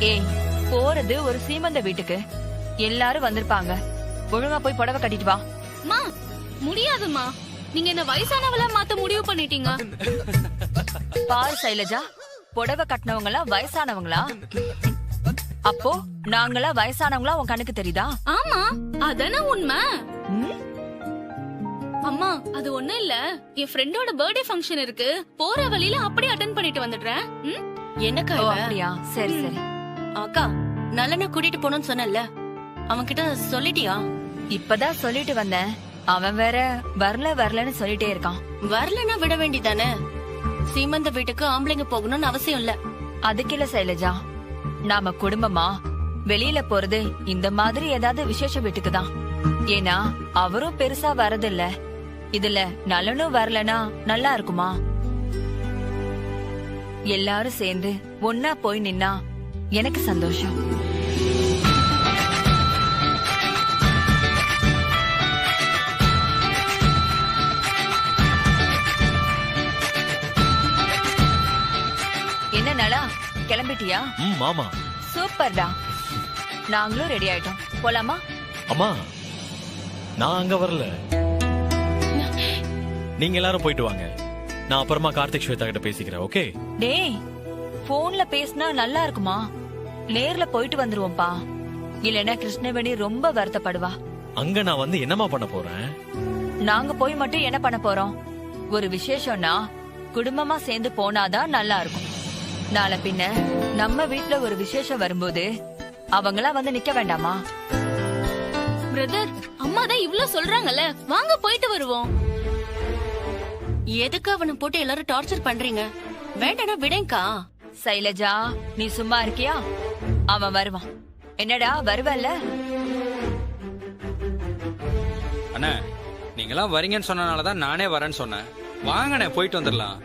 ஏய், போறது ஒரு சீமந்த வீட்டுக்கு. எல்லாரும் வந்திருப்பாங்க. ஒழுங்கா போய் புடவை கட்டிட்டு வா. மா முடியாதுமா, நீங்க என்ன வயசானவளா மாத்த முடிவு பண்ணிட்டீங்க. பாரு சைலஜா, புடவை கட்டினவங்க எல்லாம் வயசானவங்களா? அப்போ நாங்களா வயசானவங்களா உன் கண்ணுக்கு தெரியுதா? ஆமா, அதானே உண்மை. ம்? அம்மா அது ஒண்ணும் இல்ல, என் ஃப்ரெண்டோட பர்த்டே ஃபங்க்ஷன் இருக்கு, போற வழியில அப்படியே அட்டெண்ட் பண்ணிட்டு வந்துடுறேன். என்னக்கா ஓ, இவ? அப்படியா? சரி சரி. அக்கா நல்லன கூட்டிட்டு போனோம்னு சொன்னல, அவன் கிட்ட சொல்லிட்டியா? இப்பதான் சொல்லிட்டு வந்தேன். அவன் வேற வரலன்னு சொல்லிட்டே இருக்கான். வரலன்னா விட வேண்டிதானே. சீமந்த வீட்டுக்கு ஆம்பளைங்க போகணும்னு அவசியம் இல்ல. அதுக்கு இல்ல சைலஜா, நாம குடும்பமா வெளியில போறது இந்த மாதிரி ஏதாவது விசேஷ வீட்டுக்கு தான். ஏன்னா அவரும் பெருசா வரதில்ல. இதுல நலனும் வரலனா நல்லா இருக்குமா? எல்லாரும் சேர்ந்து ஒன்னா போய் நின்னா எனக்கு சந்தோஷம். என்ன நலா, கிளம்பிட்டியா? மாமா. சூப்பர்டா, நாங்களும் ரெடி ஆயிட்டோம். போலாமா? அம்மா நான் அங்க வரல, நீங்க எல்லாரும் போயிட்டு வாங்க. நான் அப்புறமா கார்த்திக் ஸ்வேதா கிட்ட பேசிக்கிறேன். ஓகே? டேய், போன்ல பேசினா நல்லா இருக்குமா? நேர்ல போயிட்டு வந்துருவோம்பா. இல்லன்னா கிருஷ்ணவேணி ரொம்ப வருத்தப்படுவா. அங்க நான் வந்து என்னமா பண்ண போறேன்? நாங்க போய் மட்டும் என்ன பண்ண போறோம்? ஒரு விசேஷம்னா குடும்பமா சேர்ந்து போனாதான் நல்லா இருக்கும். நாளை பின்ன நம்ம வீட்ல ஒரு விசேஷம் வரும்போது அவங்களா வந்து நிக்க வேண்டாமா? பிரதர், அம்மா தான் இவ்ளோ சொல்றாங்கல்ல, வாங்க போயிட்டு வருவோம். எதுக்கு அவனை போட்டு எல்லாரும் டார்ச்சர் பண்றீங்க? வேண்டானா விடேங்கா. சைலஜா, நீ சும்மா இருக்கியா? அவன் வருவான். என்னடா வருவல்ல? அண்ணா, நீங்களாம் வரீங்கன்னு சொன்னனாலதான் நானே வரேன்னு சொன்னேன். வாங்கண்ணே, போயிட்டு வந்துடலாம்.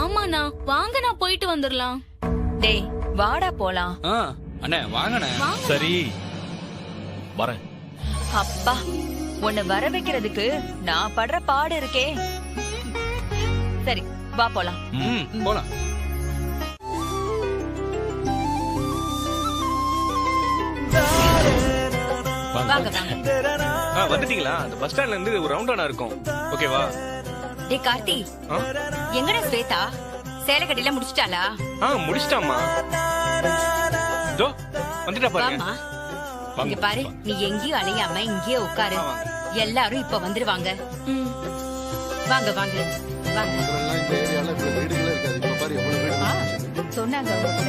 ஆமாண்ணா, வாங்க நான் போயிட்டு வந்துடலாம். டேய் வாடா போலாம். அண்ணே வாங்கண்ணே. சரி வரேன். அப்பா, உன்னை வர வைக்கிறதுக்கு நான் படுற பாடு இருக்கே. சரி வா போலாம். போலாம். வாங்க வாங்க. வந்துட்டீங்களா? அந்த பஸ் ஸ்டாண்ட்ல இருந்து ஒரு ரவுண்டானா இருக்கும். ஓகேவா? டேய் கார்த்தி, எங்கடா ஸ்வேதா? சேலை கட்டில முடிச்சிட்டாளா? முடிச்சிட்டாமா. தோ வந்துட்டா பாருங்க. வாமா. இங்க பாரு, நீ எங்கேயும் அலையாம இங்கேயே உட்காரு. எல்லாரும் இப்ப வந்துருவாங்க. வாங்க வாங்க வாங்க. சொன்னாங்க அவங்க கூட.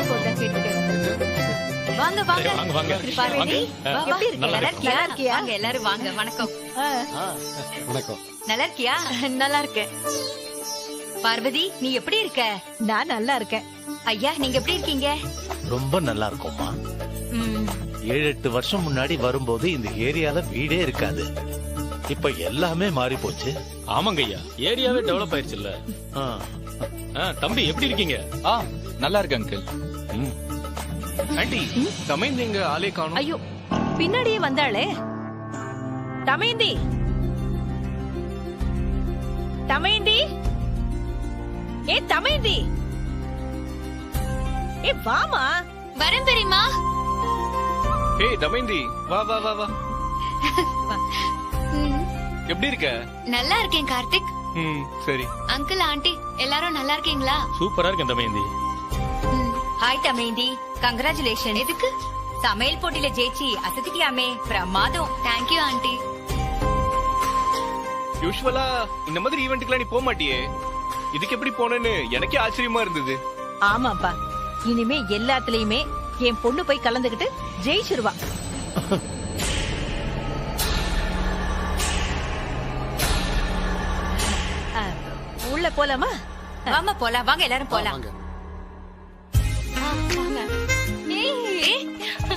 சரி, கேட்டுட்டே வாங்க வாங்க வாங்க வாங்க. பார்வதி, வாங்க. வா, வா. எப்படி இருக்க? நல்லா நல்லா இருக்கியா? வாங்க எல்லாரும் வாங்க. வணக்கம். வணக்கம். நல்லா இருக்கியா? நல்லா இருக்கேன். பார்வதி, நீ எப்படி இருக்க? நான் நல்லா இருக்கேன். ஐயா, நீங்க எப்படி இருக்கீங்க? ரொம்ப நல்லா இருக்கும்மா. ம். 7-8 வருஷம் முன்னாடி வரும்போது இந்த ஏரியால வீடே இருக்காது. இப்ப எல்லாமே மாறி போச்சு. ஆமாங்க ஐயா, ஏரியாவே டெவலப் ஆயிருச்சுல்ல. தம்பி எப்படி இருக்கீங்க? நல்லா இருக்கு அங்கிள். ஆண்டி, தமைந்து எங்க ஆளே காணோம். ஐயோ, பின்னாடியே வந்தாளே. தமைந்தி, தமைந்தி, ஏ தமைந்தி, ஏ வாமா. வரேன் பெரியம்மா. ஏய் தமைந்தி, வா வா வா வா. எப்படி இருக்க? நல்லா இருக்கேன் கார்த்திக். சரி. அங்கிள் ஆண்டி எல்லாரும் நல்லா இருக்கீங்களா? சூப்பரா இருக்கேன் தமேந்தி. Hi தமேந்தி, congratulation. எதுக்கு? சமையல் போட்டியில ஜெயிச்சி அசத்திட்டியாமே, பிரமாதம். Thank you aunty. யூசுவலா இந்த மாதிரி ஈவென்ட்க்குலாம் நீ போக மாட்டியே, இதுக்கு எப்படி போனேன்னு எனக்கே ஆச்சரியமா இருந்தது. ஆமாப்பா, இனிமே எல்லாத்துலயுமே என் பொண்ணு போய் கலந்துகிட்டு ஜெயிச்சிருவா. உள்ள போலாமா? வாமா போலாம். வாங்க எல்லாரும் போலாம்.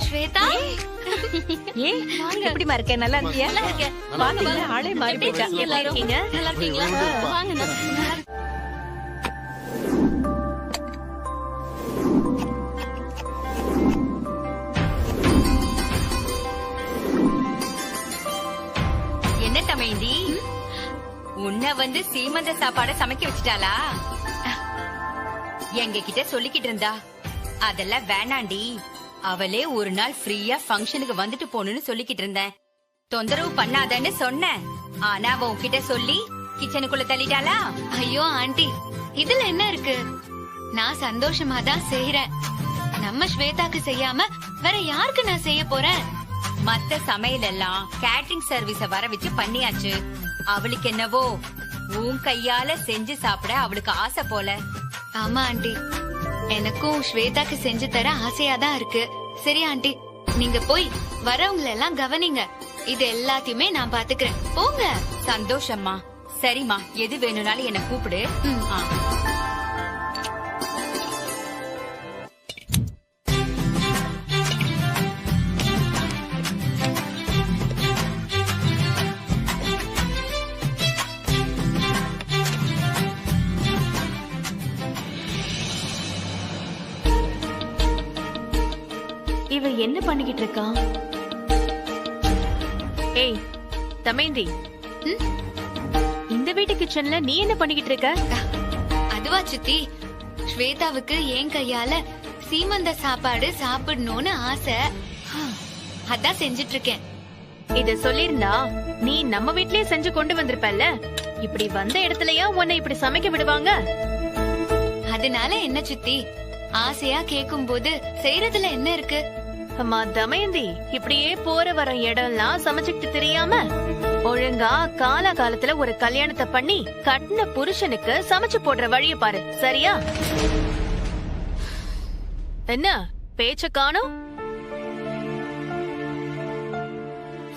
ஸ்வேதா, ஏ எப்படிமா இருக்க? நல்லா இருக்கியா? நல்லா இருக்கேன். பாத்தீங்களா, ஆளே மாறி போயிட்டா. எல்லாரும் நல்லா இருக்கீங்களா? வாங்க. என்ன தமேந்தி உன்னை வந்து சீமந்த சாப்பாட சமைக்க வச்சுட்டாளா? எங்க கிட்ட சொல்லிக்கிட்டு இருந்தா. அதெல்லாம் வேணாண்டி, அவளே ஒரு நாள் ஃப்ரீயா ஃபங்க்ஷனுக்கு வந்துட்டு போகணும்னு சொல்லிக்கிட்டு இருந்தேன். தொந்தரவு பண்ணாதன்னு சொன்னேன். ஆனா அவ உன்கிட்ட சொல்லி கிச்சனுக்குள்ள தள்ளிட்டாளா? ஐயோ ஆண்டி, இதுல என்ன இருக்கு? நான் சந்தோஷமா தான் செய்யறேன். நம்ம ஸ்வேதாக்கு செய்யாம வேற யாருக்கு நான் செய்ய போறேன்? மத்த சமையல் எல்லாம் கேட்டரிங் சர்வீஸ வர வச்சு பண்ணியாச்சு. அவளுக்கு என்னவோ உன் கையால செஞ்சு சாப்பிட அவளுக்கு ஆசை போல. ஆமா ஆண்டி, எனக்கும் ஸ்வேதாக்கு செஞ்சு தர ஆசையா தான் இருக்கு. சரி ஆண்டி, நீங்க போய் வரவங்கள எல்லாம் கவனிங்க. இது எல்லாத்தையுமே நான் பாத்துக்கிறேன். போங்க. சந்தோஷம்மா. சரிம்மா, எது வேணும்னாலும் என்ன கூப்பிடு. ஆ. இவ என்ன பண்ணிக்கிட்டு இருக்கான்? ஏய் தமேந்தி, இந்த வீட்டு கிச்சன்ல நீ என்ன பண்ணிக்கிட்டு இருக்க? அதுவா சித்தி, ஸ்வேதாவுக்கு என் கையால சீமந்த சாப்பாடு சாப்பிடணும்னு ஆசை. அதான் செஞ்சிட்டு இருக்கேன். இத சொல்லிருந்தா நீ நம்ம வீட்லயே செஞ்சு கொண்டு வந்திருப்பல்ல. இப்படி வந்த இடத்துலயா உன்னை இப்படி சமைக்க விடுவாங்க? அதனால என்ன சித்தி, ஆசையா கேக்கும் போது செய்யறதுல என்ன இருக்கு? அம்மா தமயந்தி, இப்படியே போற வர இடம்லாம் சமைச்சுக்கிட்டு தெரியாம ஒழுங்கா காலகாலத்துல ஒரு கல்யாணத்தை பண்ணி கட்டின புருஷனுக்கு சமைச்சு போடுற வழிய பாரு, சரியா? என்ன பேச்ச காணோம்?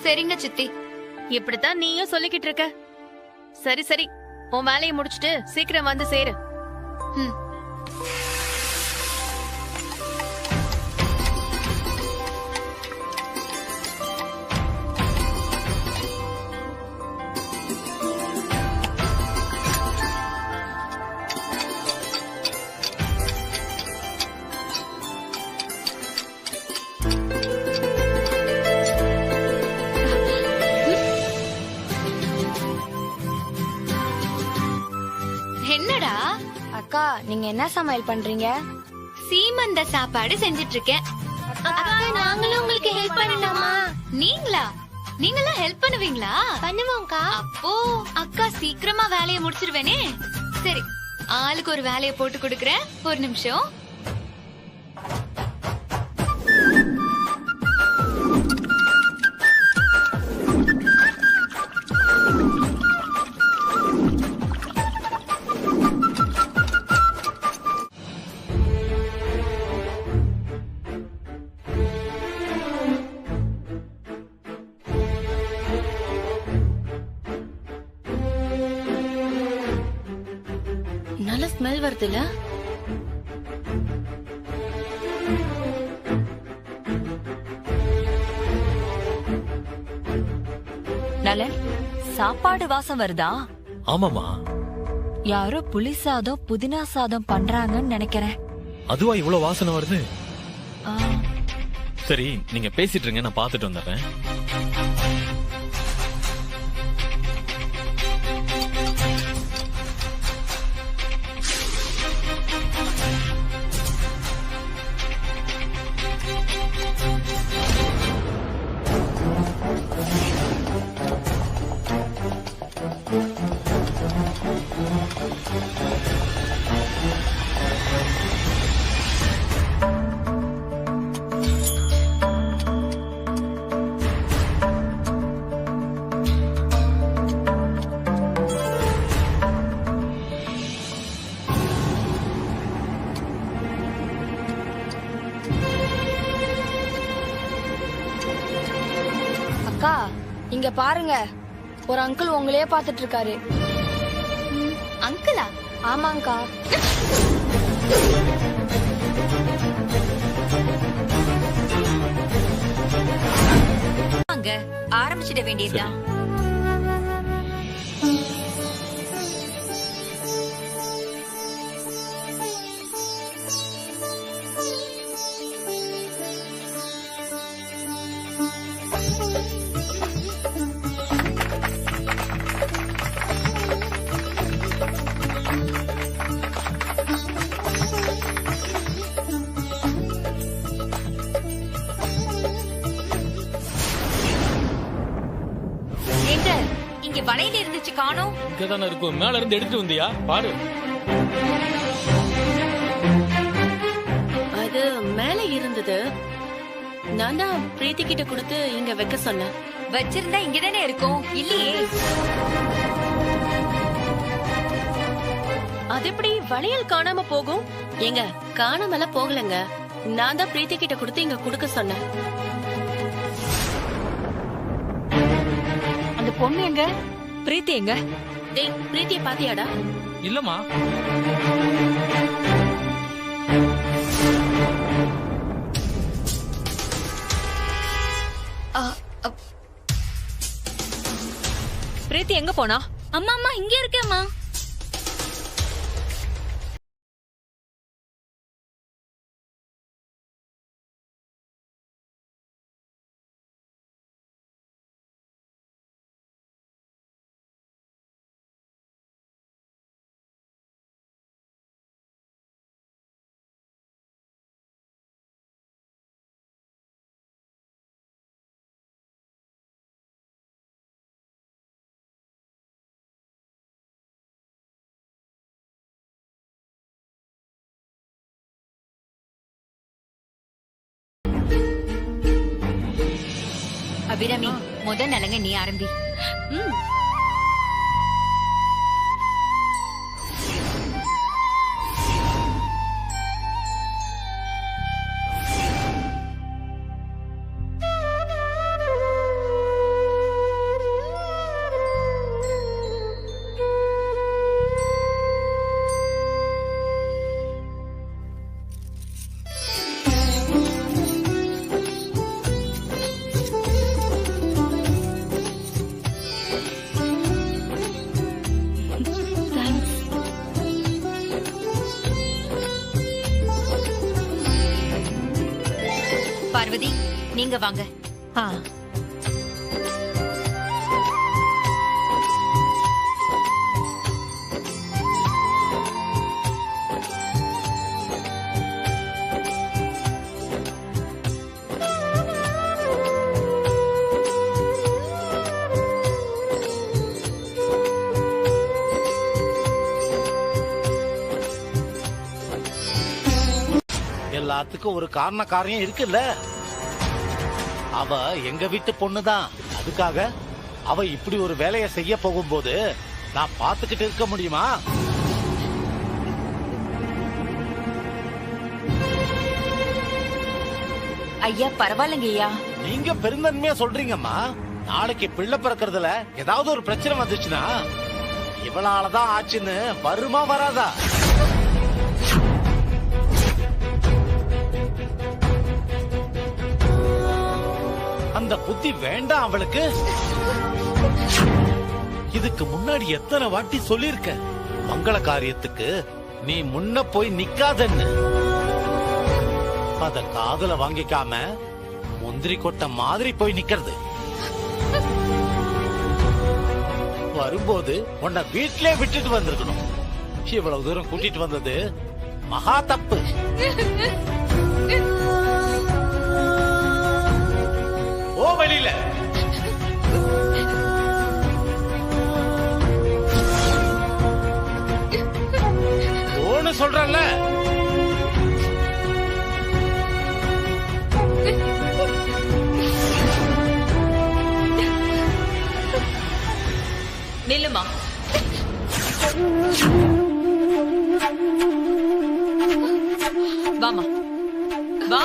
சரிங்க சித்தி. இப்படித்தான் நீயும் சொல்லிக்கிட்டு இருக்க. சரி சரி, உன் வேலையை முடிச்சிட்டு சீக்கிரம் வந்து சேரு. ம். என்னடா அக்கா, நீங்க என்ன சமையல் பண்றீங்க? சீமந்த சாப்பாடு செஞ்சிட்டு இருக்கேன். நாங்களும் உங்களுக்கு ஹெல்ப் பண்ணலாமா? நீங்களா ஹெல்ப் பண்ணுவீங்களா? பண்ணுவோம்க்கா. அப்போ அக்கா சீக்கிரமா வேலையை முடிச்சிருவேனே. சரி, ஆளுக்கு ஒரு வேலையை போட்டு கொடுக்கறேன். ஒரு நிமிஷம். நல்ல ஸ்மெல் வருதுல. நலன், சாப்பாடு வாசம் வருதா? ஆமாமா. யாரோ புளி சாதம் புதினா சாதம் பண்றாங்கன்னு நினைக்கிறேன். அதுவா இவ்வளவு வாசனை வருது? ஆ, சரி, நீங்க பேசிட்டு இருங்க, நான் பாத்துட்டு வந்துடுறேன். அக்கா, இங்க பாருங்க, ஒரு அங்கிள் உங்களையே பாத்துட்டு இருக்காரு. அங்கிளா? ஆமாங்கா. அங்க ஆரம்பிச்சிட வேண்டியதுதான். இங்க வளையல் இருந்துச்சு காணோம். இங்கதானே இருக்கும். மேல இருந்து எடுத்துட்டு வந்தியா? பாரு. அது மேல இருந்தது. நான் தான் பிரீத்தி கிட்ட கொடுத்து இங்க வைக்க சொன்னேன். வச்சிருந்தா இங்கதானே இருக்கும். இல்லையே. அது எப்படி வளையல் காணாம போகும்? ஏங்க காணாமல போகலங்க. நான் தான் பிரீத்தி கிட்ட கொடுத்து இங்க கொடுக்க சொன்னேன். அந்த பொண்ணு எங்க? பிரீத்தி எங்க? டேய் பிரீத்தியை பாத்தியாடா? இல்லம்மா. பிரீத்தி எங்க போனா? அம்மா அம்மா இங்க இருக்கேம்மா. அபிராமி முதல் நலங்க நீ ஆரம்பி. பார்வதி நீங்க வாங்க. எல்லாத்துக்கும் ஒரு காரியம் இருக்குல்ல. அவ எங்க வீட்டு பொண்ணுதான். அதுக்காக அவ இப்படி ஒரு வேலையை செய்ய போகும்போது நான் பாத்துக்கிட்டு இருக்க முடியுமா? ஐயா பரவாயில்லைங்க ஐயா. நீங்க பெருந்தன்மையா சொல்றீங்கம்மா. நாளைக்கு பிள்ளை பிறக்கிறதுல ஏதாவது ஒரு பிரச்சனை வந்துச்சுன்னா இவளாலதான் ஆச்சுன்னு வருமா வராதா? அந்த புத்தி வேண்டாம் அவளுக்கு. இதுக்கு முன்னாடி எத்தனை வாட்டி சொல்லிருக்க, மங்கள காரியத்துக்கு நீ முன்ன போய் நிக்காதன்னு. அத காதுல வாங்கிக்காம முந்திரி கொட்ட மாதிரி போய் நிக்கிறது. வரும்போது உன்னை வீட்டிலே விட்டுட்டு வந்திருக்கணும். இவ்வளவு தூரம் கூட்டிட்டு வந்தது மகா தப்பு. ஓ வெளியில ஓன்னு சொல்றல. நில்லுமா. வாமா வா.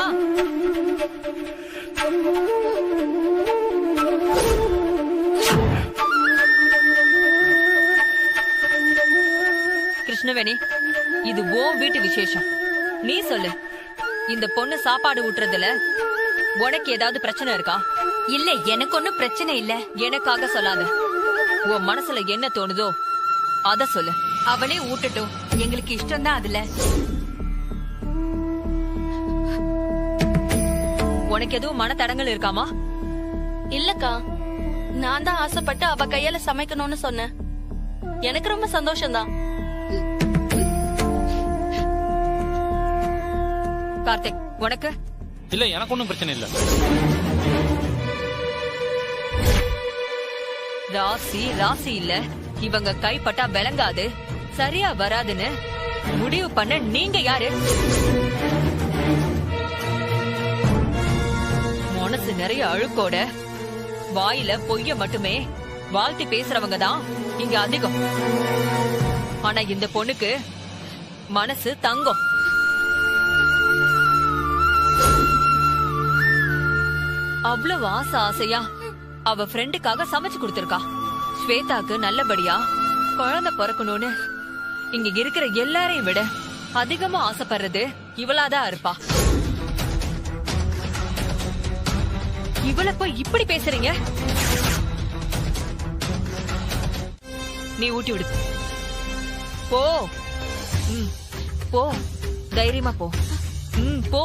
கிருஷ்ணவேணி, இது உன் வீட்டு விசேஷம். நீ சொல்லு, இந்த பொண்ணு சாப்பாடு ஊட்டுறதுல உனக்கு ஏதாவது பிரச்சனை இருக்கா? இல்ல எனக்கு ஒண்ணும் பிரச்சனை இல்ல. எனக்காக சொல்லாத. உன் மனசுல என்ன தோணுதோ அத சொல்லு. அவளே ஊட்டட்டும், எங்களுக்கு இஷ்டம் தான் அதுல. உனக்கு எதுவும் மன தடங்கள் இருக்காமா? இல்லக்கா, நான் தான் ஆசைப்பட்டு அவ கையால சமைக்கணும்னு சொன்னேன். எனக்கு ரொம்ப சந்தோஷம்தான். கார்த்திக் உனக்கு? இல்ல எனக்கு ஒண்ணும் பிரச்சனை இல்ல. ராசி ராசி இல்ல, இவங்க கைப்பட்டா விளங்காது, சரியா வராதுன்னு முடிவு பண்ண நீங்க யாரு? மனசு நிறைய அழுக்கோட வாயில பொய்ய மட்டுமே வாழ்த்தி பேசுறவங்க தான் இங்க அதிகம். ஆனா இந்த பொண்ணுக்கு மனசு தங்கம். அவ்வளவு ஆசை ஆசையா அவ ஃப்ரெண்டுக்காக சமைச்சு கொடுத்திருக்கா. ஸ்வேதாக்கு நல்லபடியா குழந்தை பிறக்கணும்னு இங்க இருக்கிற எல்லாரையும் விட அதிகமா ஆசைப்படுறது இவளாதான் இருப்பா. இவளை போய் இப்படி பேசுறீங்க? நீ ஊட்டி விடு. போ. போ, தைரியமா போ. போ.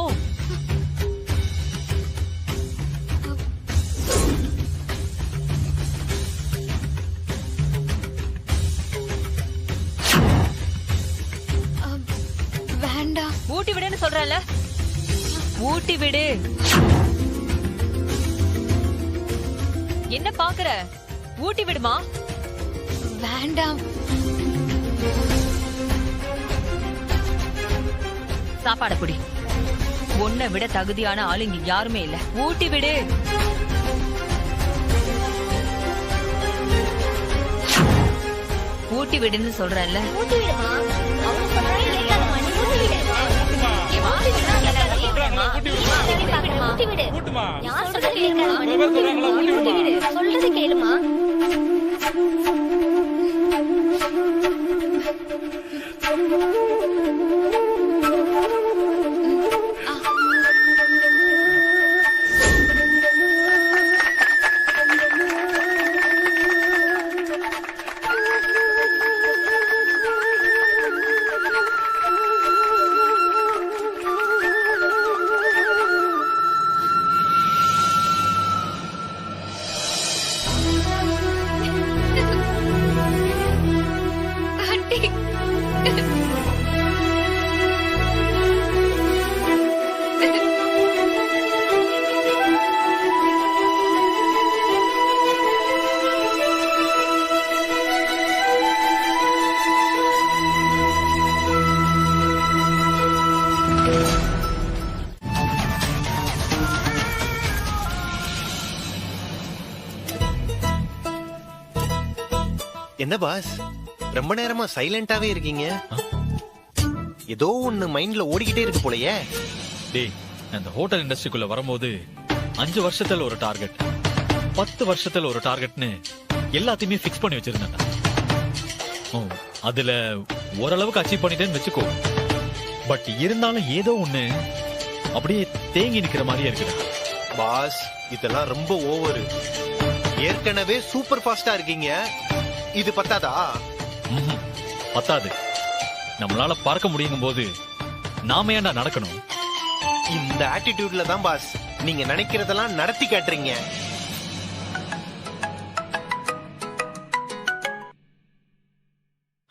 வேண்டாம். ஊட்டி விடுன்னு சொல்றல, ஊட்டி விடு. என்ன பாக்குற? ஊட்டி விடுமா. வேண்டாம். சாப்பாட புடி. உன்னை விட தகுதியான ஆளு இங்க யாருமே இல்ல. ஊட்டி விடு. ஊட்டி விடுன்னு சொல்றல. சொல்றது கேளுமா. என்ன பாஸ், ரொம்ப நேரமா சைலண்டாவே இருக்கீங்க? ஏதோ ஒண்ணு மைண்ட்ல ஓடிக்கிட்டே இருக்கு போலயே. டேய், அந்த ஹோட்டல் இண்டஸ்ட்ரிக்குள்ள வரும்போது 5 வருஷத்துல ஒரு டார்கெட், 10 வருஷத்துல ஒரு டார்கெட்னு எல்லாத்தையுமே பிக்ஸ் பண்ணி வச்சிருந்தேன். அதுல ஓரளவுக்கு அச்சீவ் பண்ணிட்டேன்னு வச்சுக்கோ. பட் இருந்தாலும் ஏதோ ஒண்ணு அப்படியே தேங்கி நிக்கிற மாதிரியே இருக்குது. பாஸ், இதெல்லாம் ரொம்ப ஓவர். ஏற்கனவே சூப்பர் ஃபாஸ்டா இருக்கீங்க, இது பத்தாதா? பத்தாது. நம்மளால பார்க்க முடியும் போது நாம ஏன்டா நடக்கணும்? இந்த ஆட்டிடியூட்ல தான் பாஸ் நீங்க நினைக்கிறதெல்லாம் நடத்தி காட்டுறீங்க.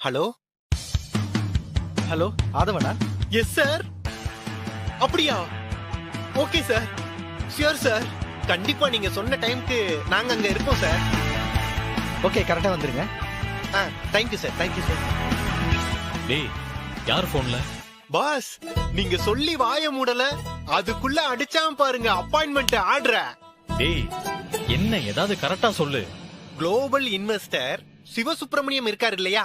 ஹலோ ஹலோ, ஆதவனா? Yes sir. அப்படியா? Okay sir, sure sir. கண்டிப்பா நீங்க சொன்ன டைம்க்கு நாங்க அங்க இருப்போம் சார். ஓகே, கரெக்டா வந்துருங்க. Thank you sir, thank you sir. டேய், யார் போன்ல? பாஸ், நீங்க சொல்லி வாய மூடல, அதுக்குள்ள அடிச்சாம பாருங்க அப்பாயின்மெண்ட் ஆர்டர். டேய், என்ன ஏதாவது கரெக்டா சொல்லு. குளோபல் இன்வெஸ்டர் சிவசுப்பிரமணியம் இருக்காரு இல்லையா?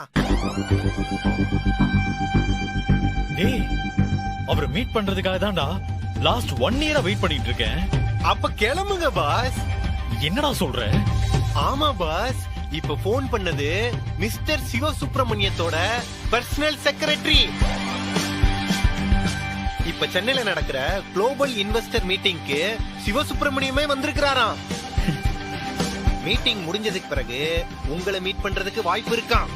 டேய், அவரை மீட் பண்றதுக்காக தான்டா லாஸ்ட் 1 இயரா வெயிட் பண்ணிட்டு இருக்கேன். அப்ப கிளம்புங்க பாஸ். என்னடா சொல்ற? ஆமா பாஸ், இப்ப போன் பண்ணது மிஸ்டர் சிவசுப்பிரமணியத்தோட பர்சனல் செக்ரட்டரி. இப்ப சென்னையில நடக்கிற குளோபல் இன்வெஸ்டர் மீட்டிங்க்கு சிவசுப்பிரமணியமே வந்திருக்கிறாராம். மீட்டிங் முடிஞ்சதுக்கு பிறகு உங்களை மீட் பண்றதுக்கு வாய்ப்பு இருக்காம்.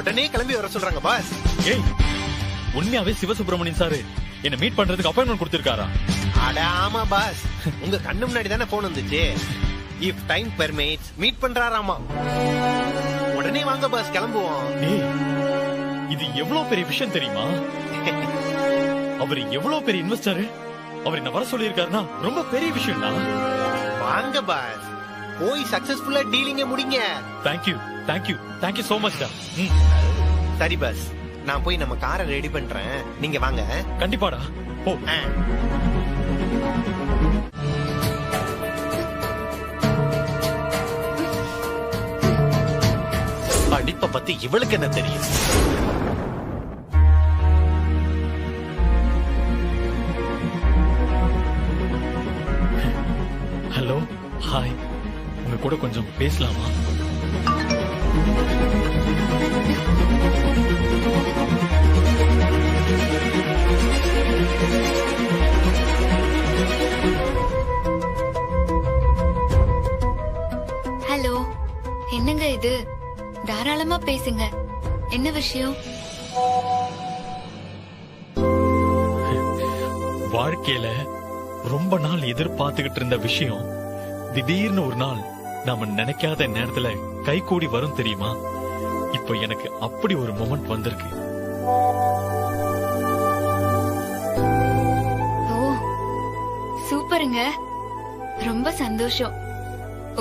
உடனே கிளம்பி வர சொல்றாங்க பாஸ். ஏய், உண்மையாவே சிவசுப்பிரமணியன் சாரு என்ன மீட் பண்றதுக்கு அப்பாயின்மெண்ட் கொடுத்திருக்காரா? அட ஆமா பாஸ், உங்க கண்ணு முன்னாடி தானே போன் வந்துச்சு. இஃப் டைம் பெர்மிட்ஸ் மீட் பண்றாராமா. உடனே வாங்க பாஸ், கிளம்புவோம். இது எவ்வளவு பெரிய விஷயம் தெரியுமா? அவர் எவ்வளவு பெரிய இன்வெஸ்டர். அவர் என்ன வர சொல்லி இருக்காருன்னா ரொம்ப பெரிய விஷயம் தான். வாங்க பாஸ், போய் சக்சஸ்ஃபுல்லா டீலிங்க முடிங்க. Thank you thank you thank you so much டா. சரி பாஸ், நான் போய் நம்ம காரை ரெடி பண்றேன், நீங்க வாங்க. கண்டிப்பாடா. ஓ படிப்பை பத்தி இவளுக்கு என்ன தெரியும்? ஹலோ ஹாய், உங்க கூட கொஞ்சம் பேசலாமா? ஹலோ, என்னங்க இது? தாராளமா பேசுங்க. என்ன விஷயம்? வாழ்க்கையில ரொம்ப நாள் எதிர்பார்த்துக்கிட்டு இருந்த விஷயம் திடீர்னு ஒரு நாள் நாம நினைக்காத நேரத்துல கை கூடி வரும் தெரியுமா? இப்ப எனக்கு அப்படி ஒரு மொமெண்ட் வந்திருக்கு. ஓ சூப்பருங்க, ரொம்ப சந்தோஷம்.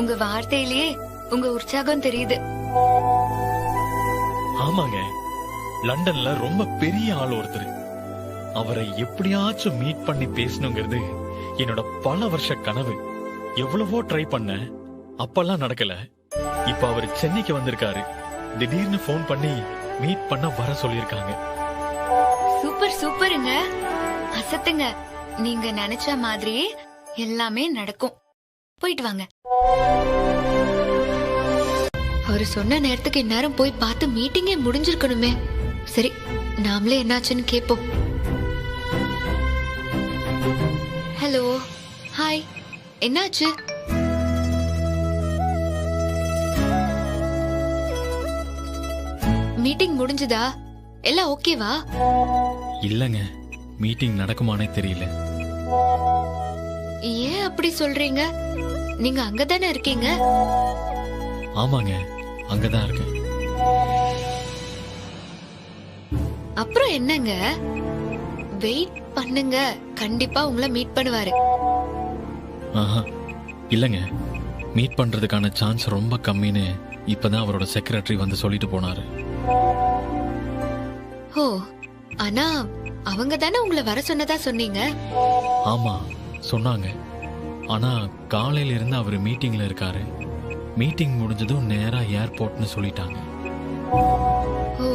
உங்க வார்த்தையிலேயே உங்க உற்சாகம் தெரியுது. ஆமாங்க, லண்டன்ல ரொம்ப பெரிய ஆள் ஒருத்தர். அவரை எப்படியாச்சும் மீட் பண்ணி பேசணுங்கிறது என்னோட பல வருஷ கனவு. எவ்வளவோ ட்ரை பண்ண, அப்பெல்லாம் நடக்கல. இப்ப அவர் சென்னைக்கு வந்திருக்காரு. திடீர்னு போன் பண்ணி மீட் பண்ண வர சொல்லிருக்காங்க. சூப்பர் சூப்பருங்க, அசத்துங்க. நீங்க நினைச்ச மாதிரியே எல்லாமே நடக்கும். போயிட்டு வாங்க. அவரு சொன்ன நேரத்துக்கு இந்நேரம் போய் பார்த்து மீட்டிங்கே முடிஞ்சிருக்கணுமே. சரி, நாமளே என்னாச்சுன்னு கேப்போம். ஹலோ ஹாய், என்னாச்சு? மீட்டிங் முடிஞ்சதா? எல்லாம் ஓகேவா? இல்லங்க, மீட்டிங் நடக்குமானே தெரியல. ஏன் அப்படி சொல்றீங்க? நீங்க அங்கதானே இருக்கீங்க. ஆமாங்க, அங்கதான் இருக்கேன். அப்புறம் என்னங்க, வெயிட் பண்ணுங்க, கண்டிப்பா உங்களை மீட் பண்ணுவாரு. ஆஹா, இல்லங்க, மீட் பண்றதுக்கான சான்ஸ் ரொம்ப கம்மின்னு இப்பதான் அவரோட செக்ரட்டரி வந்து சொல்லிட்டு போனாரு. ஓ, ஆனா அவங்க தானே உங்களை வர சொன்னதா சொன்னீங்க. ஆமா சொன்னாங்க. ஆனா காலையில இருந்து அவர் மீட்டிங்ல இருக்காரு. மீட்டிங் முடிஞ்சதும் நேரா ஏர்போர்ட்னு சொல்லிட்டாங்க. ஓ,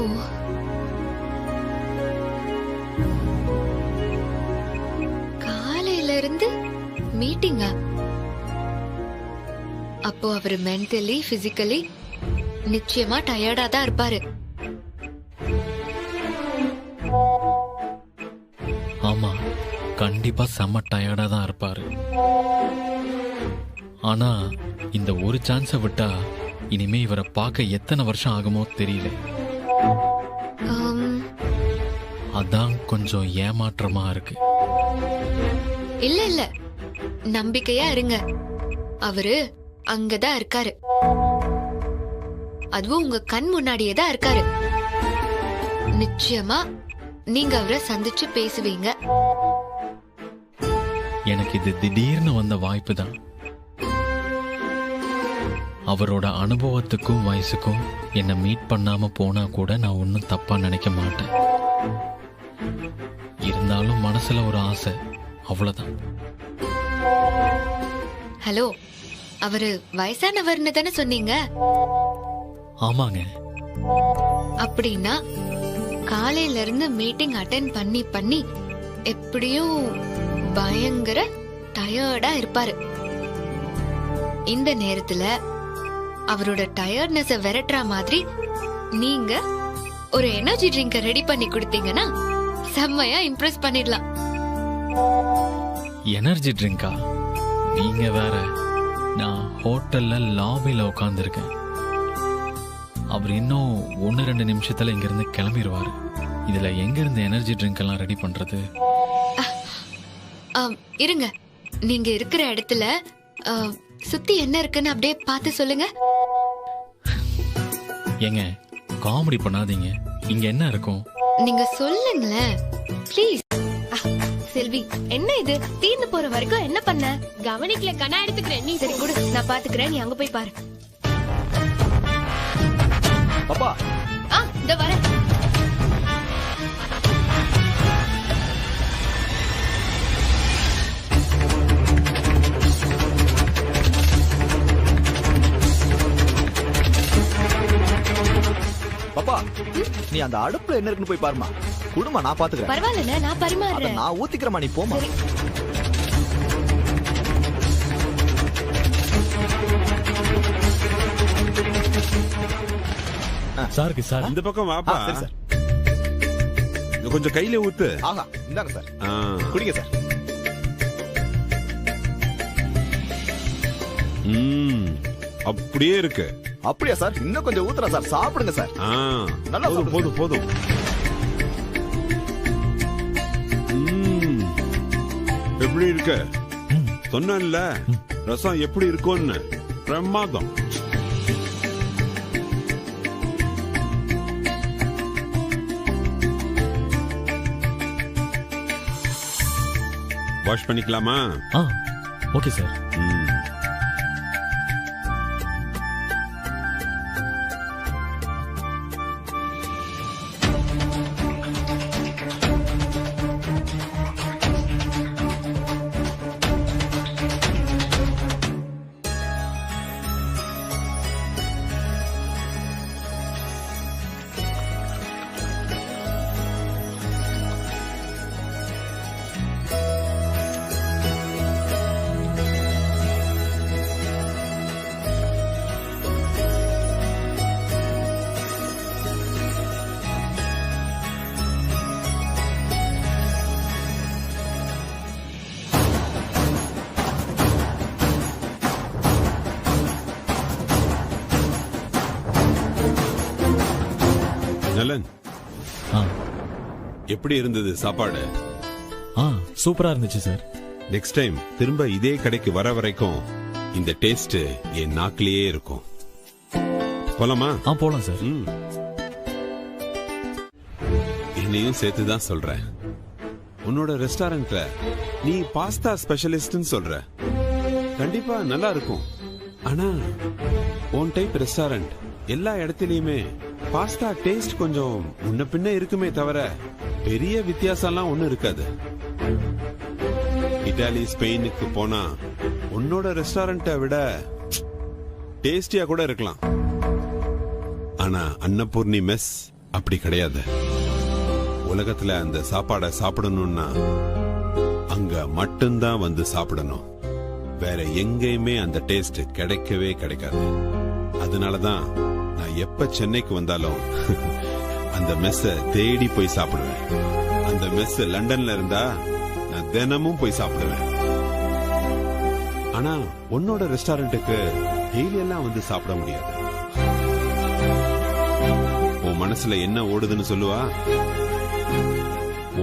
காலையில இருந்து மீட்டிங்கா? அப்போ அவர் மென்டலி பிசிக்கலி நிச்சயமா டயர்டா தான் இருப்பாரு. ஆமா, கண்டிப்பா செம்ம டயர்டா தான் இருப்பாரு. ஆனா இந்த ஒரு சான்ஸை விட்டா இனிமே இவரை பார்க்க எத்தனை வருஷம் ஆகுமோ தெரியல. அதான் கொஞ்சம் ஏமாற்றமா இருக்கு. இல்ல இல்ல, நம்பிக்கையா இருங்க. அவரு அங்கதான் இருக்காரு. அதுவும் உங்க கண் முன்னாடியே தான் இருக்காரு. நிச்சயமா நீங்க அவரை சந்திச்சு பேசுவீங்க. எனக்கு இது திடீர்னு வந்த வாய்ப்பு தான். அவரோட அனுபவத்துக்கும் வயசுக்கும் என்ன மீட் பண்ணாம போனா கூட நான் ஒன்னும் தப்பா நினைக்க மாட்டேன். இருந்தாலும் மனசுல ஒரு ஆசை, அவ்வளவுதான். ஹலோ, அவரு வயசானவர்னு தானே சொன்னீங்க? ஆமாங்க. அப்படின்னா காலையில இருந்து மீட்டிங் அட்டென்ட் பண்ணி பண்ணி எப்படியும் பயங்கர டயர்டா இருப்பாரு. இந்த நேரத்துல அவரோட டயர்ட்னஸ விரட்டுற மாதிரி நீங்க ஒரு எனர்ஜி ட்ரிங்க ரெடி பண்ணி கொடுத்தீங்கன்னா செம்மையா இம்ப்ரெஸ் பண்ணிடலாம். எனர்ஜி ட்ரிங்கா? நீங்க வேற. நான் ஹோட்டல்ல லாபில உட்கார்ந்துருக்கேன். அவர் இன்னும் 1-2 நிமிஷத்துல இங்க இருந்து கிளம்பிடுவாரு. இதுல எங்க இருந்து எனர்ஜி ட்ரிங்க் எல்லாம் ரெடி பண்றது? இருங்க, நீங்க இருக்கிற இடத்துல சுத்தி என்ன இருக்குன்னு அப்படியே பார்த்து சொல்லுங்க. ஏங்க, காமெடி பண்ணாதீங்க. இங்க என்ன இருக்கும்? நீங்க சொல்லுங்களேன் ப்ளீஸ். செல்வி, என்ன இது தீர்ந்து போற வரைக்கும் என்ன பண்ண? கவனிக்கல கண்ணா எடுத்துக்கிறேன். நீ சரி கொடு, நான் பாத்துக்கிறேன். நீ அங்க போய் பாரு. பாப்பா இந்த வரேன். பாப்பா நீ அந்த அடுப்புல என்ன இருக்குன்னு போய் பாருமா. குடுமா, நான் பாத்துக்கிறேன். பரவாயில்ல, நான் பரிமாறுறேன். நான் ஊத்திக்கிறேமா, நீ போமா. சாருக்கு சார் இந்த பக்கம் வாப்பா. சார் கொஞ்சம் கையில ஊத்து. ஆஹா, இந்தாங்க சார். குடிங்க சார். அப்படியே இருக்கு. அப்படியா சார்? இன்னும் கொஞ்சம் ஊத்துறா சார். சாப்பிடுங்க சார். நல்லா போதும் போதும் போதும். எப்படி இருக்கு? சொன்னேன்ல ரசம் எப்படி இருக்கும்னு. பிரமாதம். வாஷ் பண்ணிக்கலாமா? Okay sir. நலன், எப்படி இருந்தது சாப்பாடு? சூப்பரா இருந்துச்சு சார். நெக்ஸ்ட் டைம் திரும்ப இதே கடைக்கு வர வரைக்கும் இந்த டேஸ்ட் என் நாக்கிலேயே இருக்கும். போலாமா? போலாம் சார். என்னையும் சேர்த்துதான் சொல்றேன். உன்னோட ரெஸ்டாரண்ட்ல நீ பாஸ்தா ஸ்பெஷலிஸ்ட்னு சொல்ற. கண்டிப்பா நல்லா இருக்கும். ஆனா உன் டைப் ரெஸ்டாரண்ட் எல்லா இடத்துலயுமே பாஸ்தா டேஸ்ட் கொஞ்சம் முன்ன பின்ன இருக்குமே தவிர பெரிய வித்தியாசம்லாம் ஒண்ணும் இருக்காது. இட்டாலி, ஸ்பெயினுக்கு போனா உன்னோட ரெஸ்டாரண்ட்டை விட டேஸ்டியா கூட இருக்கலாம். ஆனா அன்னபூர்ணி மெஸ் அப்படி கிடையாது. உலகத்துல அந்த சாப்பாடை சாப்பிடணும்னா அங்க மட்டும்தான் வந்து சாப்பிடணும். வேற எங்கேயுமே அந்த டேஸ்ட் கிடைக்கவே கிடைக்காது. அதனாலதான் நான் எப்ப சென்னைக்கு வந்தாலும் அந்த மெஸ்ஸ தேடி போய் சாப்பிடுவேன். அந்த மெஸ் லண்டன்ல இருந்தா நான் தினமும் போய் சாப்பிடுவேன். ஆனா உன்னோட ரெஸ்டாரண்ட்டுக்கு டெய்லி எல்லாம் வந்து சாப்பிட முடியாது. உன் மனசுல என்ன ஓடுதுன்னு சொல்லுவா?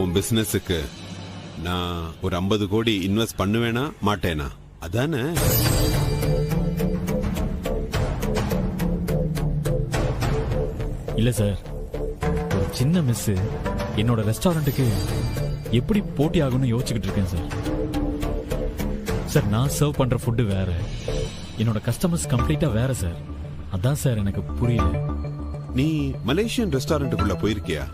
உன் பிசினஸுக்கு நான் ஒரு 50 கோடி இன்வெஸ்ட் பண்ணுவேனா மாட்டேனா? அதானே? இல்ல சார், ஒரு சின்ன மிஸ் என்னோட ரெஸ்டாரண்ட்டுக்கு எப்படி போட்டி ஆகும்னு யோசிச்சுக்கிட்டு இருக்கேன் சார். சார், நான் சர்வ் பண்ற ஃபுட்டு வேற, என்னோட கஸ்டமர்ஸ் கம்ப்ளீட்டா வேற சார். அதான் சார் எனக்கு புரியல. நீ மலேசியன் ரெஸ்டாரண்ட்டுக்குள்ள போயிருக்கியா?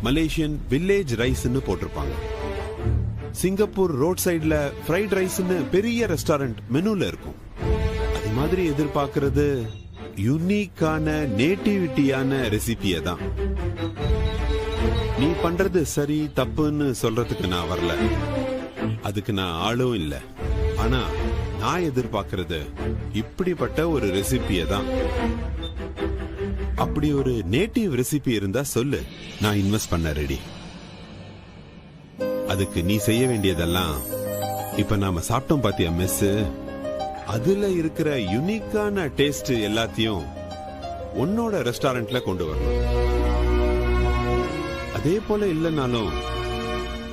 மலேசியன் வில்லேஜ் ரைஸ்ன்னு போட்டிருப்பாங்க. சிங்கப்பூர் ரோட் சைடுல ஃப்ரைட் ரைஸ்ன்னு பெரிய ரெஸ்டாரண்ட் மெனுல இருக்கும். அது மாதிரி எதிர்பார்க்கிறது யூனிக்கான நேட்டிவிட்டியான ரெசிபியை தான். நீ பண்றது சரி தப்புன்னு சொல்றதுக்கு நான் வரல, அதுக்கு நான் ஆளும் இல்ல. ஆனா நான் எதிர்பார்க்கிறது இப்படிப்பட்ட ஒரு ரெசிபியை தான். அப்படி ஒரு நேட்டிவ் ரெசிபி இருந்தா சொல்லு, நான் இன்வெஸ்ட் பண்ண ரெடி. அதுக்கு நீ செய்ய வேண்டியதெல்லாம், இப்ப நாம சாப்பிட்டோம் பாத்தியா மெஸ், அதுல இருக்கிற யூனிக்கான டேஸ்ட் எல்லாத்தையும் உன்னோட ரெஸ்டாரண்ட்ல கொண்டு வரணும். அதே போல இல்லைனாலும்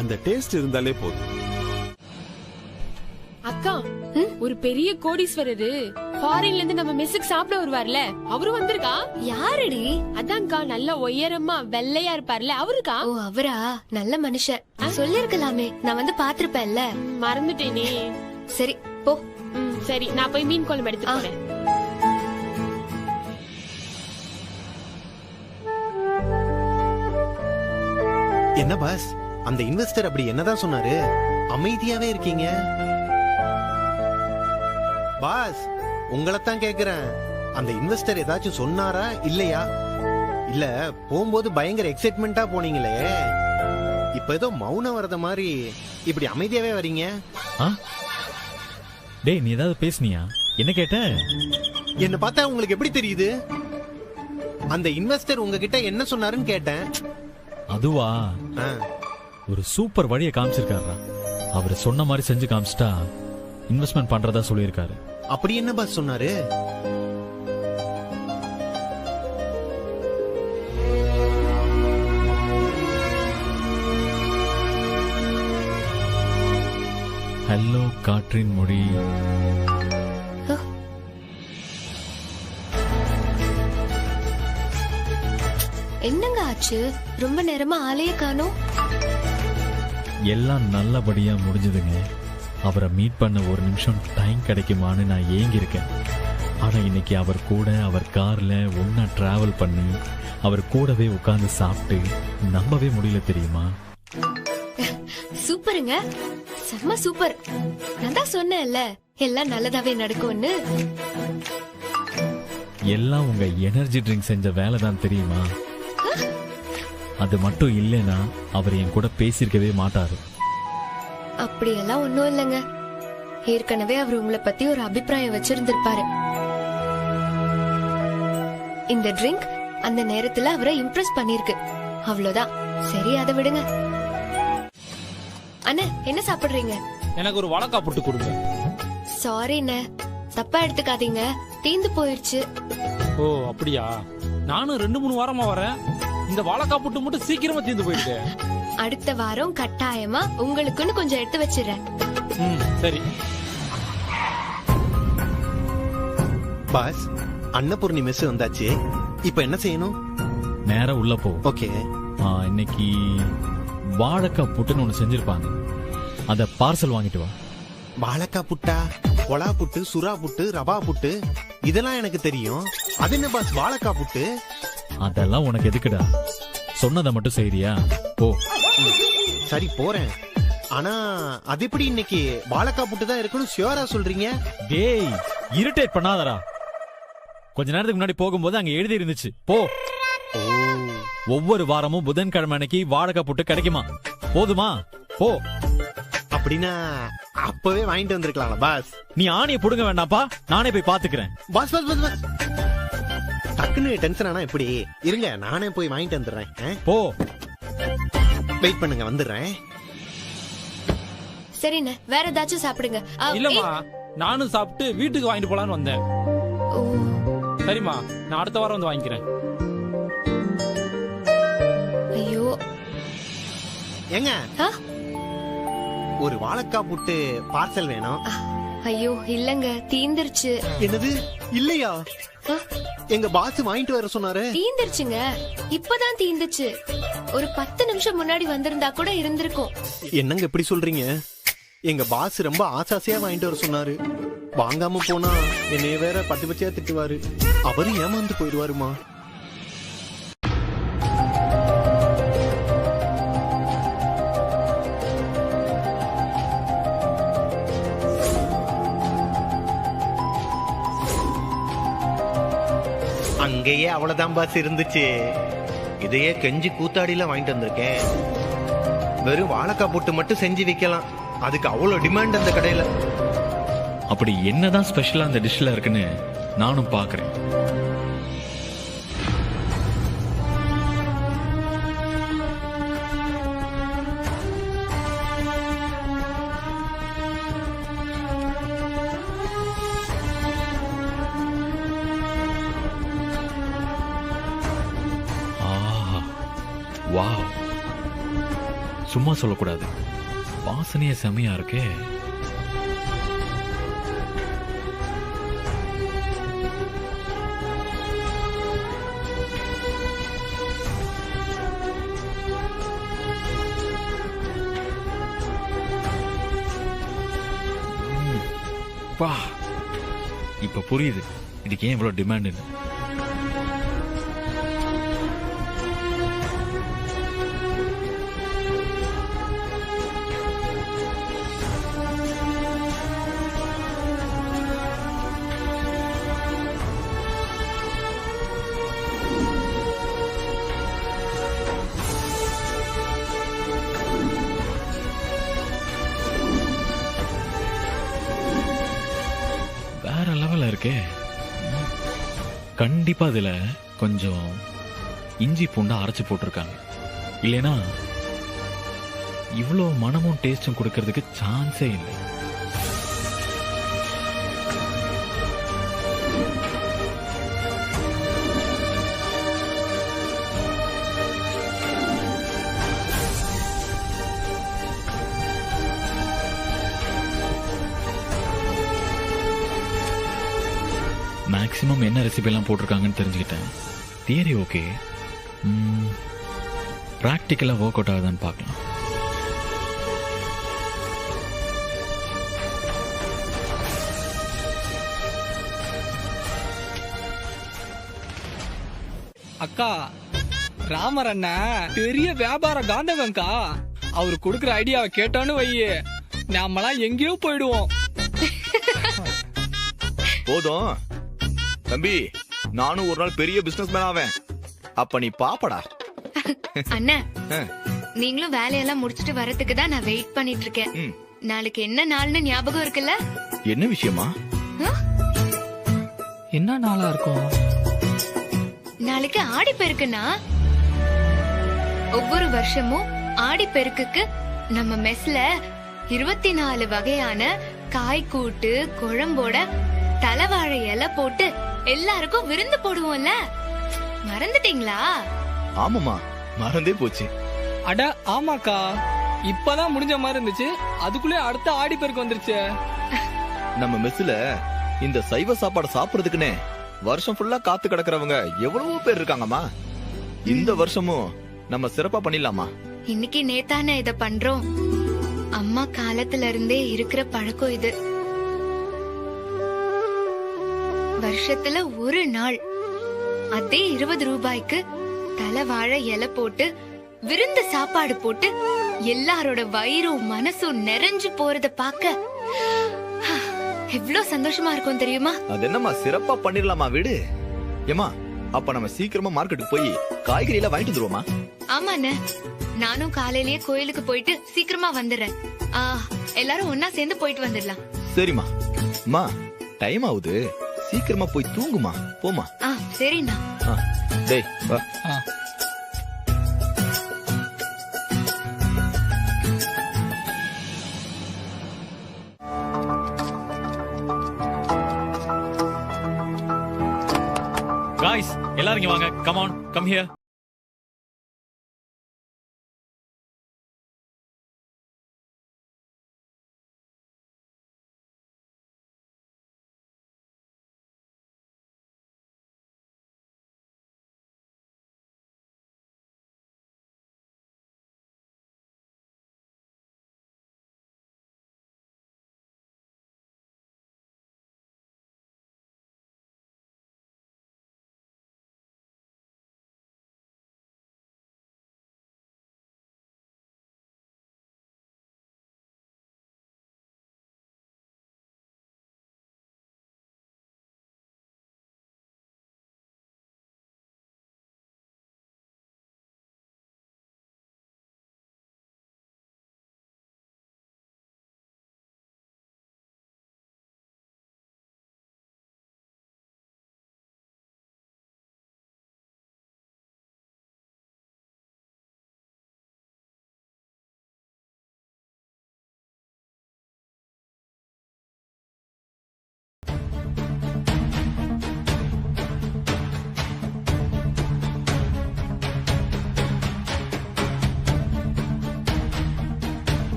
அந்த டேஸ்ட் இருந்தாலே போதும். அக்கா, ஒரு பெரிய கோடீஸ்வரரு ஃபாரின்ல இருந்து நம்ம மெஸ்ஸுக்கு சாப்பிட வருவார்ல அவரும் வந்திருக்கா. யாருடி? அதான்க்கா நல்ல உயரமா வெள்ளையா இருப்பார்ல அவருக்கா. ஓ அவரா? நல்ல மனுஷன். சொல்லிருக்கலாமே, நான் வந்து பாத்திருப்பேன்ல. மறந்துட்டேனே. சரி போ. சரி நான் போய் மீன் குழம்பு எடுத்து போறேன். என்ன பாஸ், அந்த இன்வெஸ்டர் அப்படி என்னதான் சொன்னாரு? அமைதியாவே இருக்கீங்க. பாஸ் உங்களைத்தான் கேக்குறேன், அந்த இன்வெஸ்டர் ஏதாச்சும் சொன்னாரா இல்லையா? இல்ல போகும்போது பயங்கர எக்ஸைட்மெண்டா போனீங்களே, இப்ப ஏதோ மௌனம் வரத மாதிரி இப்படி அமைதியாவே வரீங்க. டேய் நீ ஏதாவது பேசுனியா? என்ன கேட்ட? என்ன பார்த்தா உங்களுக்கு எப்படி தெரியுது? அந்த இன்வெஸ்டர் உங்ககிட்ட என்ன சொன்னாருன்னு கேட்டேன். அதுவா, ஒரு சூப்பர் வழியை காமிச்சிருக்காரா. அவர் சொன்ன மாதிரி செஞ்சு காமிச்சிட்டா இன்வெஸ்ட்மெண்ட் பண்றதா சொல்லியிருக்காரு. அப்படி என்ன பாஸ் சொன்னாரு? ஹலோ காற்றின் மொழி. என்னங்க ஆச்சு? ரொம்ப நேரமா ஆளைய காணோம். எல்லாம் நல்லபடியா முடிஞ்சதுங்க. அவரை மீட் பண்ண ஒரு நிமிஷம் டைம் கிடைக்குமான்னு நான் ஏங்கி இருக்கேன். ஆனா இன்னைக்கு அவர் கூட அவர் கார்ல ஒன்னா டிராவல் பண்ணி அவர் கூடவே உட்கார்ந்து சாப்பிட்டு நம்பவே முடியல தெரியுமா? சூப்பருங்க, செம்ம சூப்பர். நான் தான் சொன்னேன்ல எல்லாம் நல்லதாவே நடக்கும்னு. எல்லாம் உங்க எனர்ஜி ட்ரிங்க் செஞ்ச வேலை தான் தெரியுமா? அது மட்டும் இல்லைன்னா அவர் என் கூட பேசியிருக்கவே மாட்டாரு. அப்படியெல்லாம் ஒண்ணும் இல்லைங்க. ஏற்கனவே அவர் உங்களை பத்தி ஒரு அபிப்பிராயம் வச்சிருந்திருப்பாரு. இந்த ட்ரிங்க் அந்த நேரத்துல அவரை இம்ப்ரெஸ் பண்ணிருக்கு, அவ்வளவுதான். சரி அதை விடுங்க. அண்ணா என்ன சாப்பிடுறீங்க? எனக்கு ஒரு வாழைக்கா புட்டு கொடுங்க. சாரி அண்ணா, தப்பா எடுத்துக்காதீங்க, தீந்து போயிடுச்சு. ஓ அப்படியா? நானும் 2-3 வாரமா வரேன், இந்த வாழைக்கா புட்டு மட்டும் சீக்கிரமா தீந்து போயிடுது. அடுத்த வாரம் கட்டாயமா உங்களுக்குன்னு கொஞ்சம் எடுத்து வச்சிடுறேன். சரி பாஸ், அன்னபூர்ணி மெஸ் வந்தாச்சு. இப்ப என்ன செய்யணும்? நேரா உள்ள போ. ஓகே. இன்னைக்கு வாழைக்காய் புட்டுன்னு ஒண்ணு செஞ்சிருப்பாங்க, அத பார்சல் வாங்கிட்டு வா. வாழைக்காய் புட்டா? கொலா புட்டு, சுறா புட்டு, ரவா புட்டு இதெல்லாம் எனக்கு தெரியும். அது என்ன பாஸ் வாழைக்காய் புட்டு? அதெல்லாம் உனக்கு எதுக்குடா? சொன்னதை மட்டும் செய்றியா? போ. சரி போறேன். ஆனா அது எப்படி இன்னைக்கு வாழைக்காய் புட்டு தான் இருக்குன்னு ஷியோரா சொல்றீங்க? டேய் இரிட்டேட் பண்ணாதடா. கொஞ்ச நேரத்துக்கு முன்னாடி போகும்போது அங்க எழுதி இருந்துச்சு, போ. ஒவ்வொரு வாரமும் புதன்கிழமை அன்னைக்கு வாழைக்காய் புட்டு கிடைக்குமா? போதுமா? போ. அப்படின்னா அப்பவே வாங்கிட்டு வந்திருக்கலாம் பாஸ். நீ ஆணியை புடுங்க வேண்டாப்பா, நானே போய் பாத்துக்கிறேன். பாஸ் பாஸ் பாஸ் பாஸ், டக்குன்னு டென்ஷன் ஆனா எப்படி? இருங்க நானே போய் வாங்கிட்டு வந்துடுறேன். போ. வெயிட் பண்ணுங்க, வந்துடுறேன். சரிண்ணே, வேற ஏதாச்சும் சாப்பிடுங்க. இல்லம்மா, நானும் சாப்பிட்டு வீட்டுக்கு வாங்கிட்டு போலான்னு வந்தேன். சரிம்மா, நான் அடுத்த வாரம் வந்து வாங்கிக்கிறேன். ஐயோ ஏங்க, ஒரு வாழைக்காய் புட்டு பார்சல் வேணும். ஐயோ இல்லங்க, தீந்துருச்சு. என்னது இல்லையா? எங்க பாஸ் வாங்கிட்டு வர சொன்னாரு. தீந்துருச்சுங்க, இப்பதான் தீந்துச்சு. ஒரு 10 நிமிஷம் முன்னாடி வந்திருந்தா கூட இருந்திருக்கும். என்னங்க இப்படி சொல்றீங்க? எங்க பாஸ் ரொம்ப ஆசாசியா வாங்கிட்டு வர சொன்னாரு. வாங்காம போனா என்னைய வேற பத்தி பச்சையா திட்டுவாரு. அவரு ஏமாந்து போயிடுவாருமா. அங்கேயே அவ்வளவுதான் பாஸ் இருந்துச்சு. இதையே கெஞ்சி கூத்தாடியில வாங்கிட்டு வந்திருக்கேன். வெறும் வாழைக்காய் போட்டு மட்டும் செஞ்சு வைக்கலாம், அதுக்கு அவ்வளவு டிமாண்ட் அந்த கடையில. அப்படி என்னதான் ஸ்பெஷலா அந்த டிஷ்ல இருக்குன்னு நானும் பாக்குறேன். வாவ், சும்மா சொல்லக்கூடாது, வாசனையே செமையா இருக்கே. அப்பா இப்ப புரியுது இதுக்கு ஏன் இவ்வளவு டிமாண்ட். வேற லெவல்ல இருக்கே. கண்டிப்பா இதுல கொஞ்சம் இஞ்சி பூண்டா அரைச்சு போட்டிருக்காங்க. இல்லைனா இவ்வளவு மனமும் டேஸ்டும் கொடுக்கறதுக்கு சான்ஸே இல்லை. மேக்ஸிமம் என்ன ரெசிபி எல்லாம் போட்டிருக்காங்கன்னு தெரிஞ்சுக்கிட்டேன். தியரி ஓகே, ப்ராக்டிக்கலா ஒர்க் அவுட் ஆகுதான்னு பார்க்கலாம். அக்கா, ராமர் அண்ணா பெரிய வியாபார காந்தகம்க்கா. அவரு கொடுக்குற ஐடியாவை கேட்டோன்னு வையே, நாமெல்லாம் எங்கேயோ போயிடுவோம். போதும் தம்பி, நானும் ஒரு நாள் பெரிய பிசினஸ் மேன் ஆவேன். அப்ப நீ பாப்படா. அண்ணா, நீங்களும் வேலையெல்லாம் முடிச்சிட்டு வரதுக்கு தான் நான் வெயிட் பண்ணிட்டு இருக்கேன். நாளைக்கு என்ன நாள்னு ஞாபகம் இருக்குல்ல? என்ன விஷயமா? என்ன நாளா இருக்கும்? நாளைக்கு ஆடிப்பெருக்குண்ணா. ஒவ்வொரு வருஷமும் ஆடிப்பெருக்குக்கு நம்ம மெஸ்ல 24 வகையான காய்கூட்டு குழம்போட தலைவாழை இலை போட்டு எல்லாருக்கும் விருந்து போடுவோம்ல. மறந்துட்டீங்களா? ஆமாமா, மறந்தே போச்சு. அட ஆமாக்கா, இப்பதான் முடிஞ்ச மாதிரி இருந்துச்சு, அதுக்குள்ளே அடுத்த ஆடி பெருக்கு வந்துருச்சு. நம்ம மெஸ்ல இந்த சைவ சாப்பாடு சாப்பிடுறதுக்குன்னே வருஷம் ஃபுல்லா காத்து கிடக்குறவங்க எவ்வளவோ பேர் இருக்காங்கம்மா. இந்த வருஷமும் நம்ம சிறப்பா பண்ணிடலாமா? இன்னைக்கு நேத்தான இத பண்றோம். அம்மா காலத்துல இருந்தே இருக்கிற பழக்கம் இது. வருஷத்துல ஒரு நாள் அதே 20 ரூபாய்க்கு தலைவாழை இலை போட்டு விருந்து சாப்பாடு போட்டு எல்லாரோட வயிறும் மனசும் நிறைஞ்சு போறத பாக்க எவ்வளவு சந்தோஷமா இருக்கும் தெரியுமா? அது என்னம்மா, சிறப்பா பண்ணிடலாமா வீடு? ஏமா, அப்ப நம்ம சீக்கிரமா மார்க்கெட்டுக்கு போய் காய்கறி எல்லாம் வாங்கிட்டு வந்துருவோமா? ஆமாண்ணே, நானும் காலையிலேயே கோயிலுக்கு போயிட்டு சீக்கிரமா வந்துடுறேன். எல்லாரும் ஒன்னா சேர்ந்து போயிட்டு வந்துடலாம். சரிம்மா. அம்மா, டைம் ஆகுது, சீக்கிரமா போய் தூங்குமா. போமா. சரிண்ணா. டேய் வா. Guys, எல்லாரும் இங்க வாங்க. Come on, come here.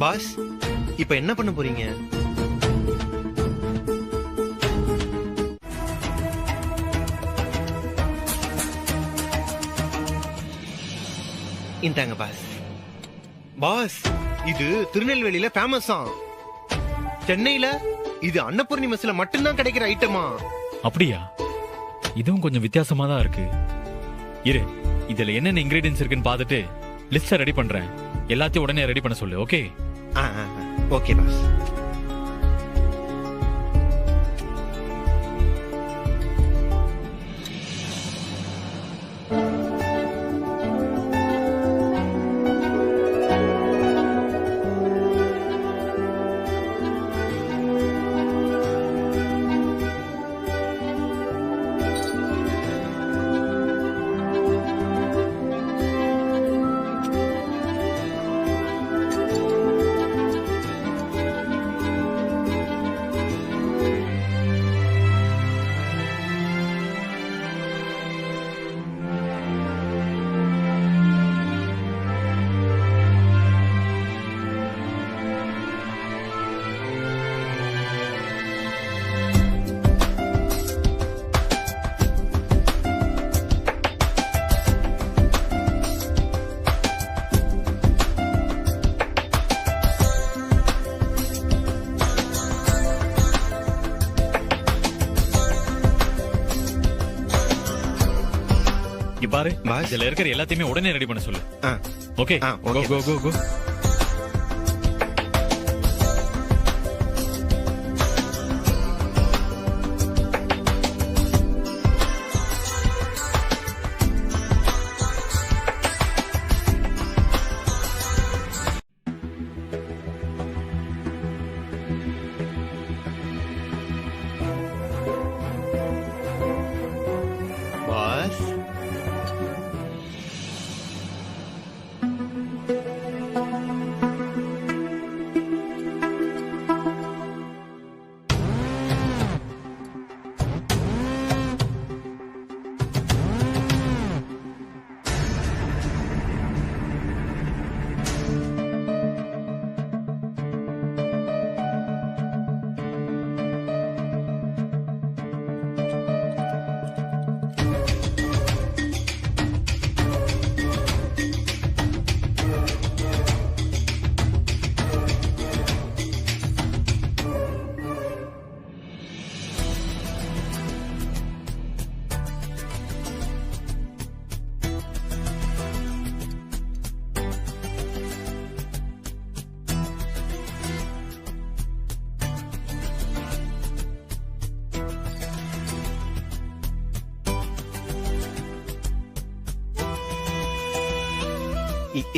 Boss இப்ப என்ன பண்ண போறீங்க? இந்தாங்க பாஸ். பாஸ் இது திருநெல்வேலியில ஃபேமஸா, சென்னையில இது அன்னபூர்ணி மெஸ்ல மட்டும்தான் கிடைக்கிற ஐட்டமா. அப்படியா? இதுவும் கொஞ்சம் வித்தியாசமா தான் இருக்கு. இரு, இதுல என்னென்ன இன்கிரீடியன்ஸ் இருக்குன்னு பார்த்துட்டு லிஸ்ட ரெடி பண்றேன். எல்லாத்தையும் உடனே ரெடி பண்ண சொல்லு. ஓகே? Okay boss. பாரு, இதுல இருக்கிற எல்லாத்தையுமே உடனே ரெடி பண்ண சொல்லு. Okay? Go go go go. Boss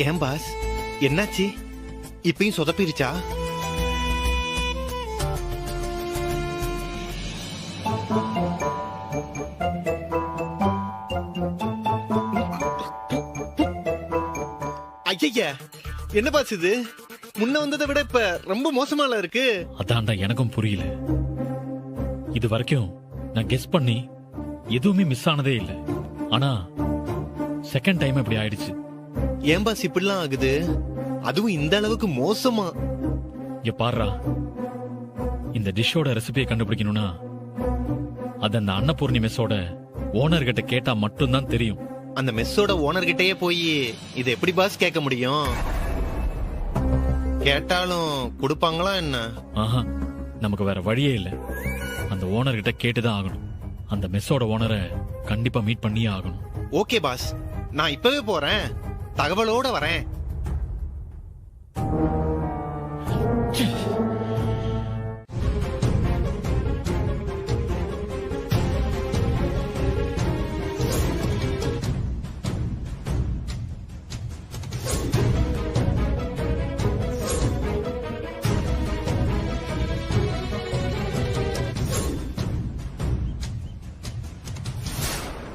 ஏன் பாஸ் என்னாச்சு? இப்பயும் சொதப்பிருச்சா? ஐயா, என்ன பாஸ் இது? முன்ன வந்ததை விட இப்ப ரொம்ப மோசமால இருக்கு. அதான்டா எனக்கும் புரியல. இது வரைக்கும் நான் கெஸ் பண்ணி எதுவுமே மிஸ் ஆனதே இல்ல. ஆனா செகண்ட் டைம் இப்படி ஆயிடுச்சு. ஏன் பாஸ் இப்படிலாம் ஆகுது? அதுவும் இந்த அளவுக்கு மோசமா? இங்க பாருடா, இந்த டிஷ்ஷோட ரெசிபியை கண்டுபிடிக்கணும்னா அது அந்த அன்னபூர்ணி மெஸ்ஸோட ஓனர் கிட்ட கேட்டா மட்டும்தான் தெரியும். அந்த மெஸ்ஸோட ஓனர் கிட்டயே போய் இது எப்படி பாஸ் கேட்க முடியும்? கேட்டாலும் கொடுப்பாங்களா என்ன? ஆஹா, நமக்கு வேற வழியே இல்ல. அந்த ஓனர் கிட்ட கேட்டுதான் ஆகணும். அந்த மெஸ்ஸோட ஓனரை கண்டிப்பா மீட் பண்ணியே ஆகணும். ஓகே பாஸ், நான் இப்பவே போறேன், தகவலோட வரேன்.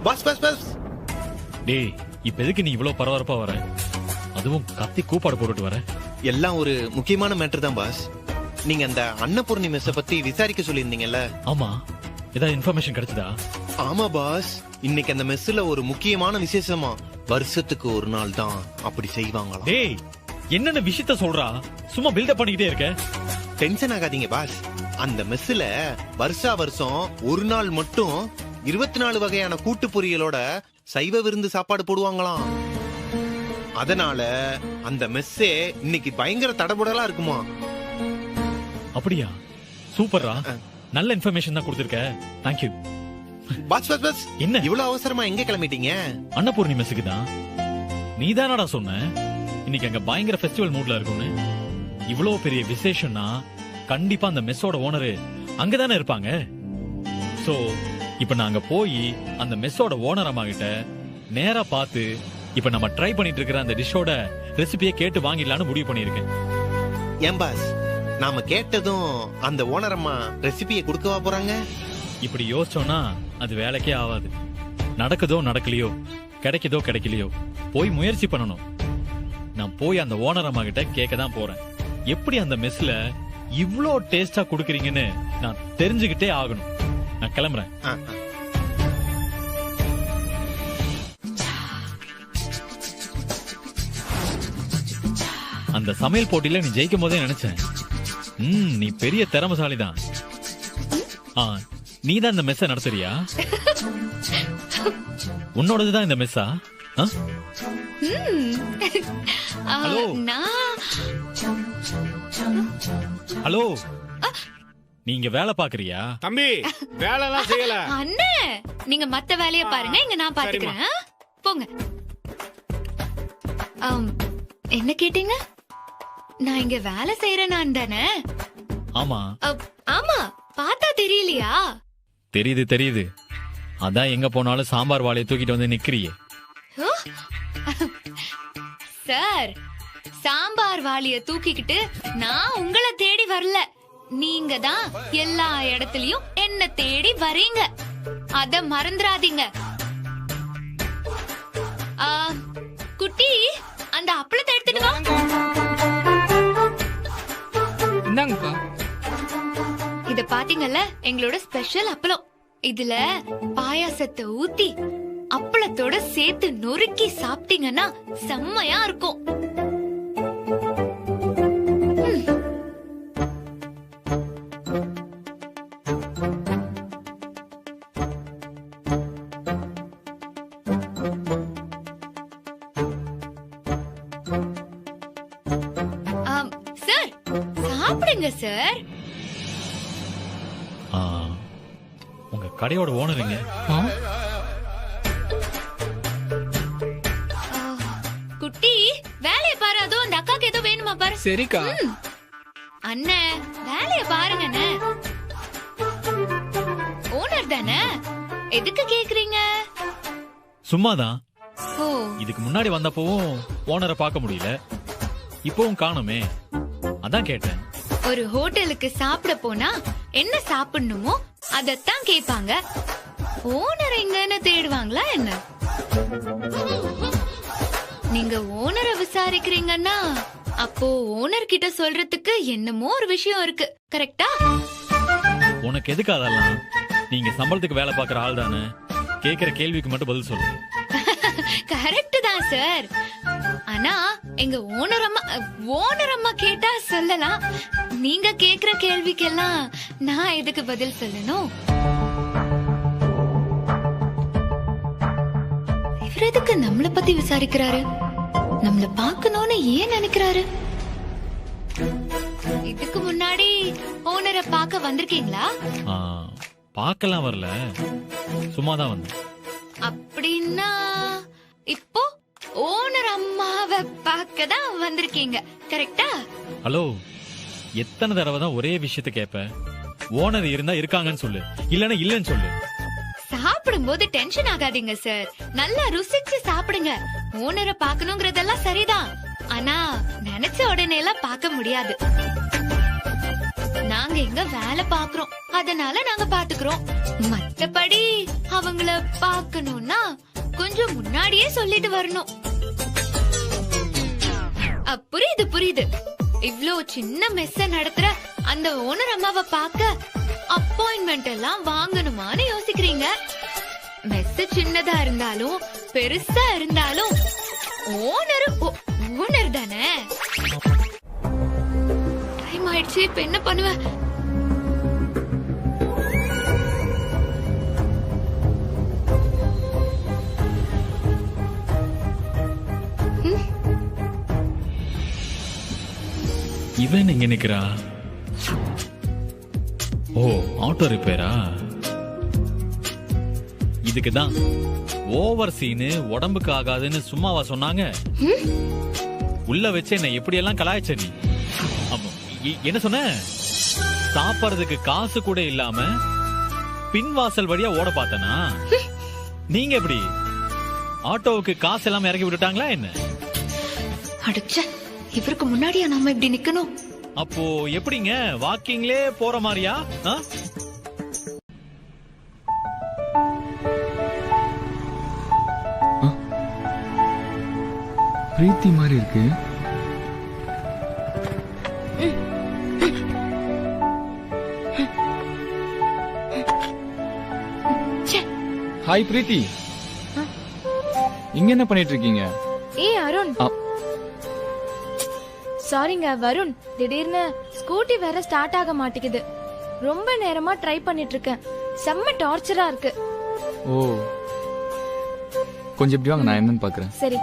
Boss boss boss. டேய், இப்ப எதுக்கு நீ இவ்வளவு பரபரப்பா வர? அதுவும் கத்தி கூப்பாடு போட்டுட்டு வர? எல்லாம் ஒரு முக்கியமான மேட்டர் தான் பாஸ். நீங்க அந்த அன்னபூர்ணி மெஸ்ஸ பத்தி விசாரிக்க சொல்லியிருந்தீங்கல்ல? ஆமா, ஏதாவது இன்ஃபர்மேஷன் கிடைச்சதா? ஆமா பாஸ், இன்னைக்கு அந்த மெஸ்ல ஒரு முக்கியமான விசேஷமா. வருஷத்துக்கு ஒரு நாள் தான் அப்படி செய்வாங்களா? டேய், என்னென்ன விஷயத்த சொல்றா? சும்மா பில்டப் பண்ணிக்கிட்டே இருக்க. டென்ஷன் ஆகாதீங்க பாஸ். அந்த மெஸ்ல வருஷா வருஷம் ஒரு நாள் மட்டும் 24 வகையான கூட்டு பொரியலோட சைவ விருந்து சாப்பாடு போடுவாங்களாம். அதனால அந்த மெஸ்ஸே இன்னைக்கு பயங்கர தடபுடலா இருக்குமா. அப்படியா? சூப்பர்ரா. நல்ல இன்ஃபர்மேஷன் தான் கொடுத்திருக்க. Thank you. Boss boss boss, என்ன இவ்வளவு அவசரமா எங்க கிளம்பிட்டீங்க? அன்னபூர்ணி மெஸ்ஸுக்கு தான். நீதானடா சொன்ன இன்னைக்கு அங்க பயங்கர ஃபெஸ்டிவல் மூட்ல இருக்கும்னு. இவ்வளவு பெரிய விசேஷம்னா கண்டிப்பா அந்த மெஸ்ஸோட ஓனரு அங்கதானே இருப்பாங்க. சோ இப்ப நாங்க போய் அந்த மெஸ்ஸோட ஓனர் அம்மா கிட்ட நேரா பார்த்து இப்ப நம்ம ட்ரை பண்ணிட்டு இருக்கிற அந்த டிஷ்ஷோட ரெசிபியை கேட்டு வாங்கிடலாம்னு முடிவு பண்ணிருக்கேன். ஏன் பாஸ், நாம கேட்டதும் அந்த ஓனர் அம்மா ரெசிபியை கொடுக்கவா போறாங்க? இப்படி யோசிச்சோம்னா அது வேலைக்கே ஆகாது. நடக்குதோ நடக்கலையோ, கிடைக்குதோ கிடைக்கலையோ, போய் முயற்சி பண்ணணும். நான் போய் அந்த ஓனர் அம்மா கிட்ட கேட்க தான் போறேன். எப்படி அந்த மெஸ்ல இவ்ளோ டேஸ்டா குடுக்கறீங்கன்னு நான் தெரிஞ்சுக்கிட்டே ஆகணும். நான் கிளம்புறேன். அந்த சமையல் போட்டியில நீ ஜெயிக்கும் போதே நினைச்சேன், நீ பெரிய திறமைசாலிதான். நீ தான் இந்த மெஸ்ஸ நடத்துறியா? உன்னோடதுதான் இந்த மெஸ்ஸா? ஹலோ ஹலோ, நீங்க வேலை பாக்குறியா? தம்பி வேலை எல்லாம் செய்யல. அண்ணே, நீங்க மத்த வேலைய பாருங்க, இங்க நான் பாத்துக்கிறேன். போங்க. என்ன கேட்டீங்க? நான் இங்க வேலை செய்யறேன் நான் தானே? ஆமா ஆமா, பார்த்தா தெரியலையா? தெரியுது தெரியுது. அதான் எங்க போனாலும் சாம்பார் வாழையை தூக்கிட்டு வந்து நிக்கிறியே. சார், சாம்பார் வாளிய தூக்கிக்கிட்டு நான் உங்களை தேடி வரல. நீங்க தான் எல்லா இடத்துலயும் என்ன தேடி வரீங்க. அத மறந்துடாதீங்க. குட்டி, அந்த அப்பளத்தை எடுத்துட்டு வா. இந்தாங்கப்பா. இத பாத்தீங்கல்ல, எங்களோட ஸ்பெஷல் அப்பளம். இதுல பாயாசத்தை ஊத்தி அப்பளத்தோட சேர்த்து நொறுக்கி சாப்பிட்டீங்கன்னா செம்மையா இருக்கும். சார், சாப்பிடுங்க சார். உங்க கடையோட ஓனருங்க. குட்டி, வேலைய பாரு. அதோ அந்த அக்காக்கு ஏதோ வேணுமா பாரு. சரிக்கா. அண்ணே, வேலைய பாருங்க அண்ணே. ஓனர் தானே, எதுக்கு கேக்குறீங்க? சும்மாதான். இதுக்கு முன்னாடி வந்தப்பவும் ஓனரை பார்க்க முடியல, இப்பவும் காணுமே, அதான் கேட்டேன். ஒரு ஹோட்டலுக்கு சாப்பிட போனா என்ன சாப்பிடணுமோ அதத்தான் கேட்பாங்க. ஓனர் எங்கன்னு தேடுவாங்களா என்ன? நீங்க ஓனரை விசாரிக்கிறீங்கன்னா அப்போ ஓனர் கிட்ட சொல்றதுக்கு என்னமோ ஒரு விஷயம் இருக்கு, கரெக்டா? உனக்கு எதுக்கு அதெல்லாம்? நீங்க சம்பளத்துக்கு வேலை பார்க்கற ஆள் தானே, கேக்குற கேள்விக்கு மட்டும் பதில் சொல்லு. கரெக்ட் தான் சார். ஆனா எங்க ஓனர் அம்மா கேட்டா சொல்லலாம். நீங்க கேக்குற கேள்விக்கெல்லாம் நான் எதுக்கு பதில் சொல்லணும்? இவர் எதுக்கு நம்மள பத்தி விசாரிக்கிறாரு? நம்மள பார்க்கணும்னு ஏன் நினைக்கிறாரு? இதுக்கு முன்னாடி ஓனரை பார்க்க வந்திருக்கீங்களா? பார்க்கலாம் வரல, சும்மாதான் வந்தேன். அப்படின்னா இப்போ ஓனர் அம்மாவை பார்க்க தான் வந்திருக்கீங்க, கரெக்டா? ஹலோ, எத்தனை தடவை தான் ஒரே விஷயத்தை கேப்ப? ஓனர் இருந்தா இருக்காங்கன்னு சொல்லு, இல்லன்னா இல்லன்னு சொல்லு. சாப்பிடும்போது டென்ஷன் ஆகாதீங்க சார். நல்லா ருசிச்சு சாப்பிடுங்க. ஓனரை பார்க்கணுங்கிறதெல்லாம் சரிதான், ஆனா நினைச்ச உடனே எல்லாம் பார்க்க முடியாது. நாங்க எங்க வேலை பாக்குறோம், அதனால நாங்க பாத்துக்கிறோம். மத்தபடி அவங்கள பார்க்கணும்னா கொஞ்சம் முன்னாடியே சொல்லிட்டு வரணும். புரியுது புரியுது. இவ்ளோ சின்ன மெஸ்ஸ நடத்துற அந்த ஓனர் அம்மாவை பார்க்க அப்பாயின்மெண்ட் எல்லாம் வாங்கணுமான்னு யோசிக்கிறீங்க. மெஸ் சின்னதா இருந்தாலும் பெருசா இருந்தாலும் ஓனர் தானே. டைம் ஆயிடுச்சு, இப்ப என்ன பண்ணுவ? இவன் எங்க நிக்கிறா? ஓ, ஆட்டோ ரிப்பேரா? இதுக்குதான் ஓவர் சீனு உடம்புக்கு ஆகாதுன்னு சும்மாவா சொன்னாங்க? உள்ள வச்சு என்ன எப்படி எல்லாம் கலாய்ச்ச நீ. என்ன சொன்ன? சாப்பிடுறதுக்கு காசு கூட இல்லாம பின்வாசல் வழியா ஓட பார்த்தனா? நீங்க எப்படி ஆட்டோவுக்கு காசு எல்லாம் இறக்கி விட்டுட்டாங்களா என்ன? அடச்சே, இவருக்கு முன்னாடியா நாம இப்படி நிக்கணும்? அப்போ எப்படிங்க வாக்கிங்லே போற மாதிரியா? பிரீத்தி மாதிரி இருக்கு. ஹாய் பிரீத்தி, இங்க என்ன பண்ணிட்டு இருக்கீங்க? ஏய் அருண், சாரிங்க வருண், திடீர்னு ஸ்கூட்டி வேற ஸ்டார்ட் ஆக மாட்டேங்குது. ரொம்ப நேரமா ட்ரை பண்ணிட்டு இருக்கேன். செம்ம டார்ச்சரா இருக்கு. ஓ, கொஞ்சம் இப்படி வாங்க, நான் என்னன்னு பாக்குறேன். சரி.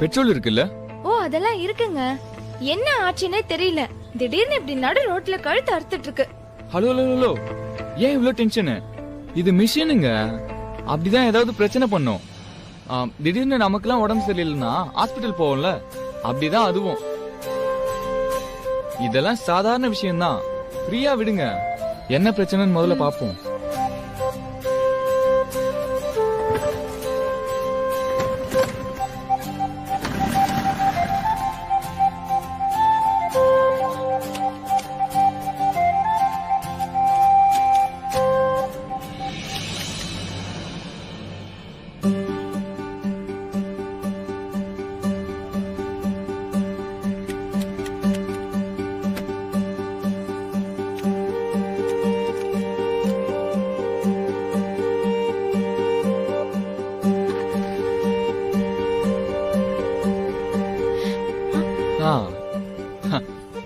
பெட்ரோல் இருக்குல்ல? ஓ, அதெல்லாம் இருக்குங்க. என்ன ஆச்சுன்னே தெரியல, திடீர்னு இப்படி நடு ரோட்ல கழுத்து அறுத்துட்டு இருக்கு. ஹலோ ஹலோ ஹலோ, ஏன் இவ்வளவு டென்ஷனு? இது மிஷினுங்க, அப்படிதான் ஏதாவது பிரச்சனை பண்ணும். திடீர்னு நமக்கெல்லாம் உடம்பு சரியில்லைன்னா ஹாஸ்பிட்டல் போவோம்ல, அப்படிதான் அதுவும். இதெல்லாம் சாதாரண விஷயம்தான், ஃப்ரீயா விடுங்க. என்ன பிரச்சனைன்னு முதல்ல பாப்போம்.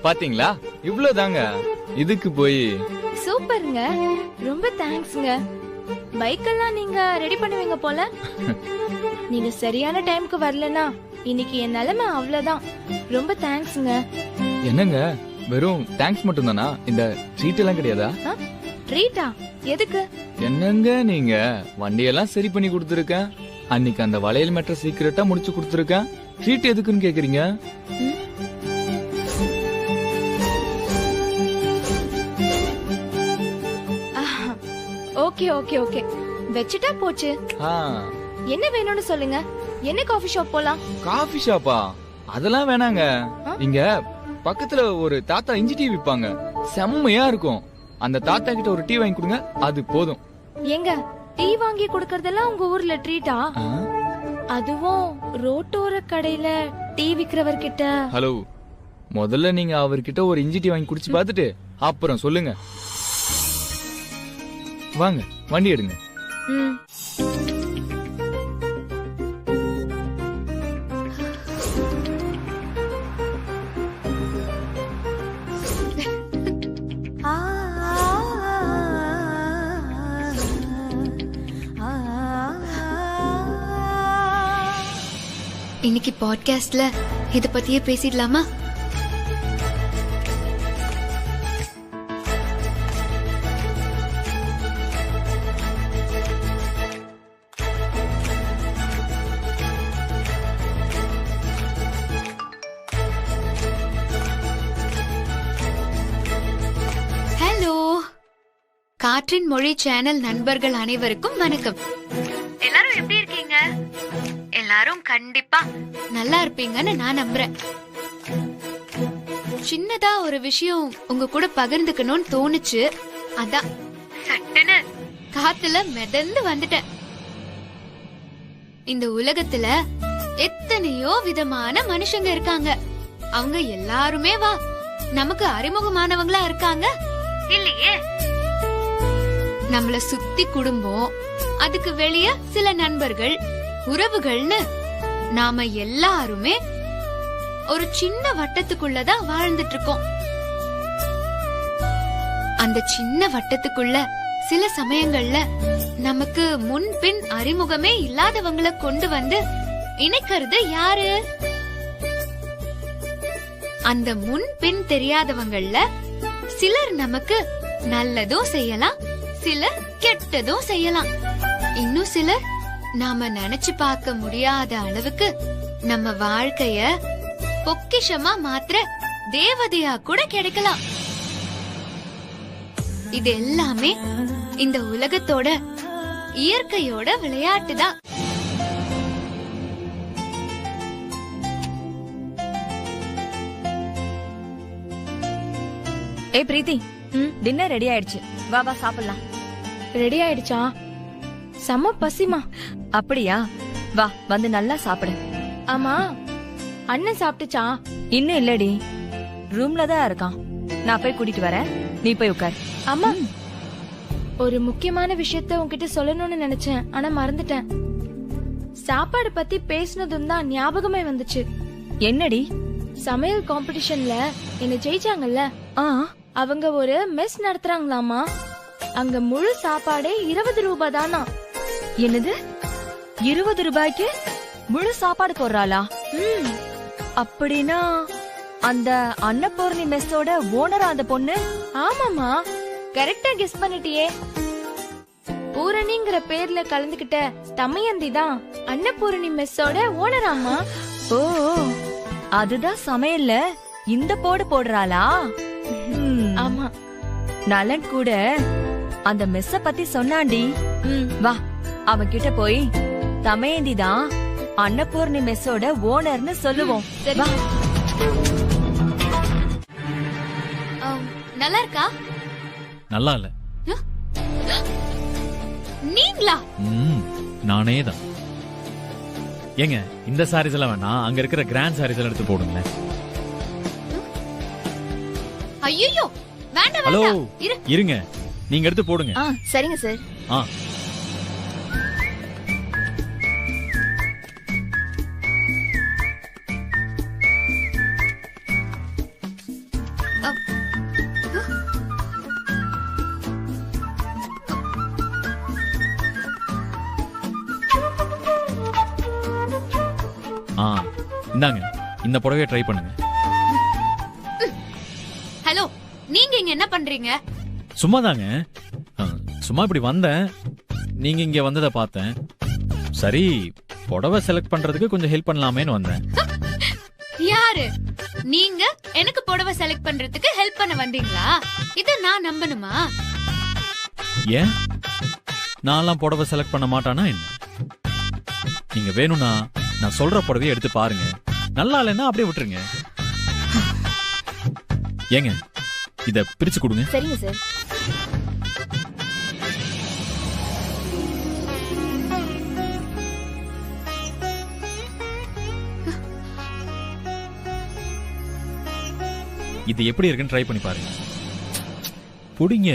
பாத்தீங்களா, இவ்வளவுதாங்க. இதுக்கு போய் சூப்பருங்க, ரொம்ப தேங்க்ஸ்ங்க. பைக் எல்லாம் நீங்க ரெடி பண்ணுவீங்க போல. நீங்க சரியான டைம்க்கு வரலனா இன்னைக்கு என் நிலைமை அவ்வளவுதான். ரொம்ப தேங்க்ஸ்ங்க. என்னங்க வெறும் தேங்க்ஸ் மட்டும் தானா? இந்த ட்ரீட் எல்லாம் கிடையாதா? ட்ரீட்டா? எதுக்கு? என்னங்க நீங்க, வண்டியெல்லாம் சரி பண்ணி கொடுத்துருக்கேன். அன்னைக்கு அந்த வளையல் மேட்டர் சீக்கிரட்டா முடிச்சு கொடுத்துருக்கேன். ட்ரீட் எதுக்குன்னு கேக்குறீங்க? ஓகே ஓகே ஓகே, வெச்சிட்டா போச்சு. என்ன வேணும்னு சொல்லுங்க, என்ன காஃபி ஷாப் போலாம்? காஃபி ஷாப்பா? அதெல்லாம் வேணாங்க. இங்க பக்கத்துல ஒரு தாத்தா இஞ்சி டீ விப்பாங்க, செம்மையா இருக்கும். அந்த தாத்தா கிட்ட ஒரு டீ வாங்கி கொடுங்க, அது போதும். எங்க டீ வாங்கி கொடுக்கறதெல்லாம் உங்க ஊர்ல ட்ரீட்டா? அதுவும் ரோட்டோர கடையில டீ விக்கிறவர்கிட்ட. ஹலோ, முதல்ல நீங்க அவர்கிட்ட ஒரு இஞ்சி டீ வாங்கி குடிச்சு பார்த்துட்டு அப்புறம் சொல்லுங்க. வாங்க, வண்டி எடுங்க. இன்னைக்கு பாட்காஸ்ட்ல இத பத்தியே பேசிடலாமா? காற்றின் மொழி சேனல் நண்பர்கள் அனைவருக்கும் வணக்கம். எல்லாரும் எப்படி இருக்கீங்க? எல்லாரும் கண்டிப்பா நல்லா இருப்பீங்கன்னு நான் நம்புறேன். சின்னதா ஒரு விஷயம் உங்க கூட பகிர்ந்துக்கணும்னு தோணுச்சு, அதான் சட்டுன்னு காத்துல மிதந்து வந்துட்டேன். இந்த உலகத்துல எத்தனையோ விதமான மனுஷங்க இருக்காங்க. அவங்க எல்லாருமே வா நமக்கு அறிமுகமானவங்களா இருக்காங்க இல்லையே. நம்மள சுத்தி குடும்பம், அதுக்கு வெளிய சில நண்பர்கள், உறவுகள்னு நாம எல்லாருமே ஒரு சின்ன வட்டத்துக்குள்ளதான் வாழ்ந்துட்டு இருக்கோம். அந்த சின்ன வட்டத்துக்குள்ள சில சமயங்கள்ல நமக்கு முன்பின் அறிமுகமே இல்லாதவங்கள கொண்டு வந்து இணைக்கிறது யாரு? அந்த முன்பின் தெரியாதவங்கள்ல சிலர் நமக்கு நல்லதும் செய்யலாம், சிலர் கெட்டதும் செய்யலாம். இன்னும் சிலர் நாம நினைச்சு பார்க்க முடியாத அளவுக்கு நம்ம வாழ்க்கைய பொக்கிஷமா மாத்திர தேவதையா கூட கிடைக்கலாம். இது எல்லாமே இந்த உலகத்தோட இயற்கையோட விளையாட்டுதான். ஏய் பிரீத்தி, டின்னர் ரெடி ஆயிடுச்சு, வா வா சாப்பிடலாம். ரெடி ஆயிடுச்சா? செம்ம பசிமா. அப்படியா? வா வந்து நல்லா சாப்பிடு. ஆமா, அண்ணன் சாப்பிட்டுச்சா? இன்னும் இல்லடி, ரூம்ல தான் இருக்கான். நான் போய் கூட்டிட்டு வரேன், நீ போய் உட்கார். அம்மா, ஒரு முக்கியமான விஷயத்த உன்கிட்ட சொல்லணும்னு நினைச்சேன், ஆனா மறந்துட்டேன். சாப்பாடு பத்தி பேசினதும் தான் ஞாபகமே வந்துச்சு. என்னடி? சமையல் காம்படிஷன்ல என்ன ஜெயிச்சாங்கல்ல, அவங்க ஒரு மெஸ் நடத்துறாங்களாமா. அங்க முழு சாப்பாடே 20 ரூபாய் தானா. என்னது, 20 ரூபாய்க்கு முழு சாப்பாடு போடுறாளா? அப்படின்னா அந்த அன்னபூர்ணி மெஸ்ஸோட ஓனரா அந்த பொண்ணு? ஆமாமா, கரெக்டா கெஸ் பண்ணிட்டியே. பூரணிங்கிற பேர்ல கலந்துகிட்ட தமயந்தி தான் அன்னபூரணி மெஸ்ஸோட ஓனராமா. ஓ, அதுதான் சமையல்ல இந்த போடு போடுறாளா? ஆமா, நலன் கூட அந்த மெஸ்ஸ பத்தி சொன்னாண்டி. வா, அவன் கிட்ட போய் தமயந்தி தான் அன்னபூர்ணி மெஸ்ஸோட ஓனர்னு சொல்லுவோம். வா. நல்லா இருக்கா? நல்லா இல்ல. நீங்களா? நானே தான். ஏங்க, இந்த சாரீஸ் எல்லாம் வேணா, அங்க இருக்கிற கிராண்ட் சாரீஸ் எல்லாம் எடுத்து போடுங்க. ஐயோ, வேண்டாம் ஹலோ, வேண்டாம், இருங்க, நீங்க எடுத்து போடுங்க. சரிங்க சார். இந்தாங்க, இந்த புடவையை ட்ரை பண்ணுங்க. ஹலோ, நீங்க இங்க என்ன பண்றீங்க? சும்மா தாங்க, சும்மா இப்படி வந்தேன், நீங்க இங்க வந்ததை பார்த்தேன். சரி, புடவை செலக்ட் பண்றதுக்கு கொஞ்சம் ஹெல்ப் பண்ணலாமேன்னு வந்தேன். யாரு நீங்க? எனக்கு புடவை செலக்ட் பண்றதுக்கு ஹெல்ப் பண்ண வந்தீங்களா? இத நான் நம்பணுமா? ஏன், நான்லாம் புடவை செலக்ட் பண்ண மாட்டானா என்ன? நீங்க வேணும்னா நான் சொல்ற புடவையை எடுத்து பாருங்க, நல்லா இல்லைன்னா அப்படியே விட்டுருங்க. ஏங்க, இத பிரிச்சு கொடுங்க. சரிங்க சார். இது எப்படி இருக்குன்னு ட்ரை பண்ணி பாருங்க. புடிங்க.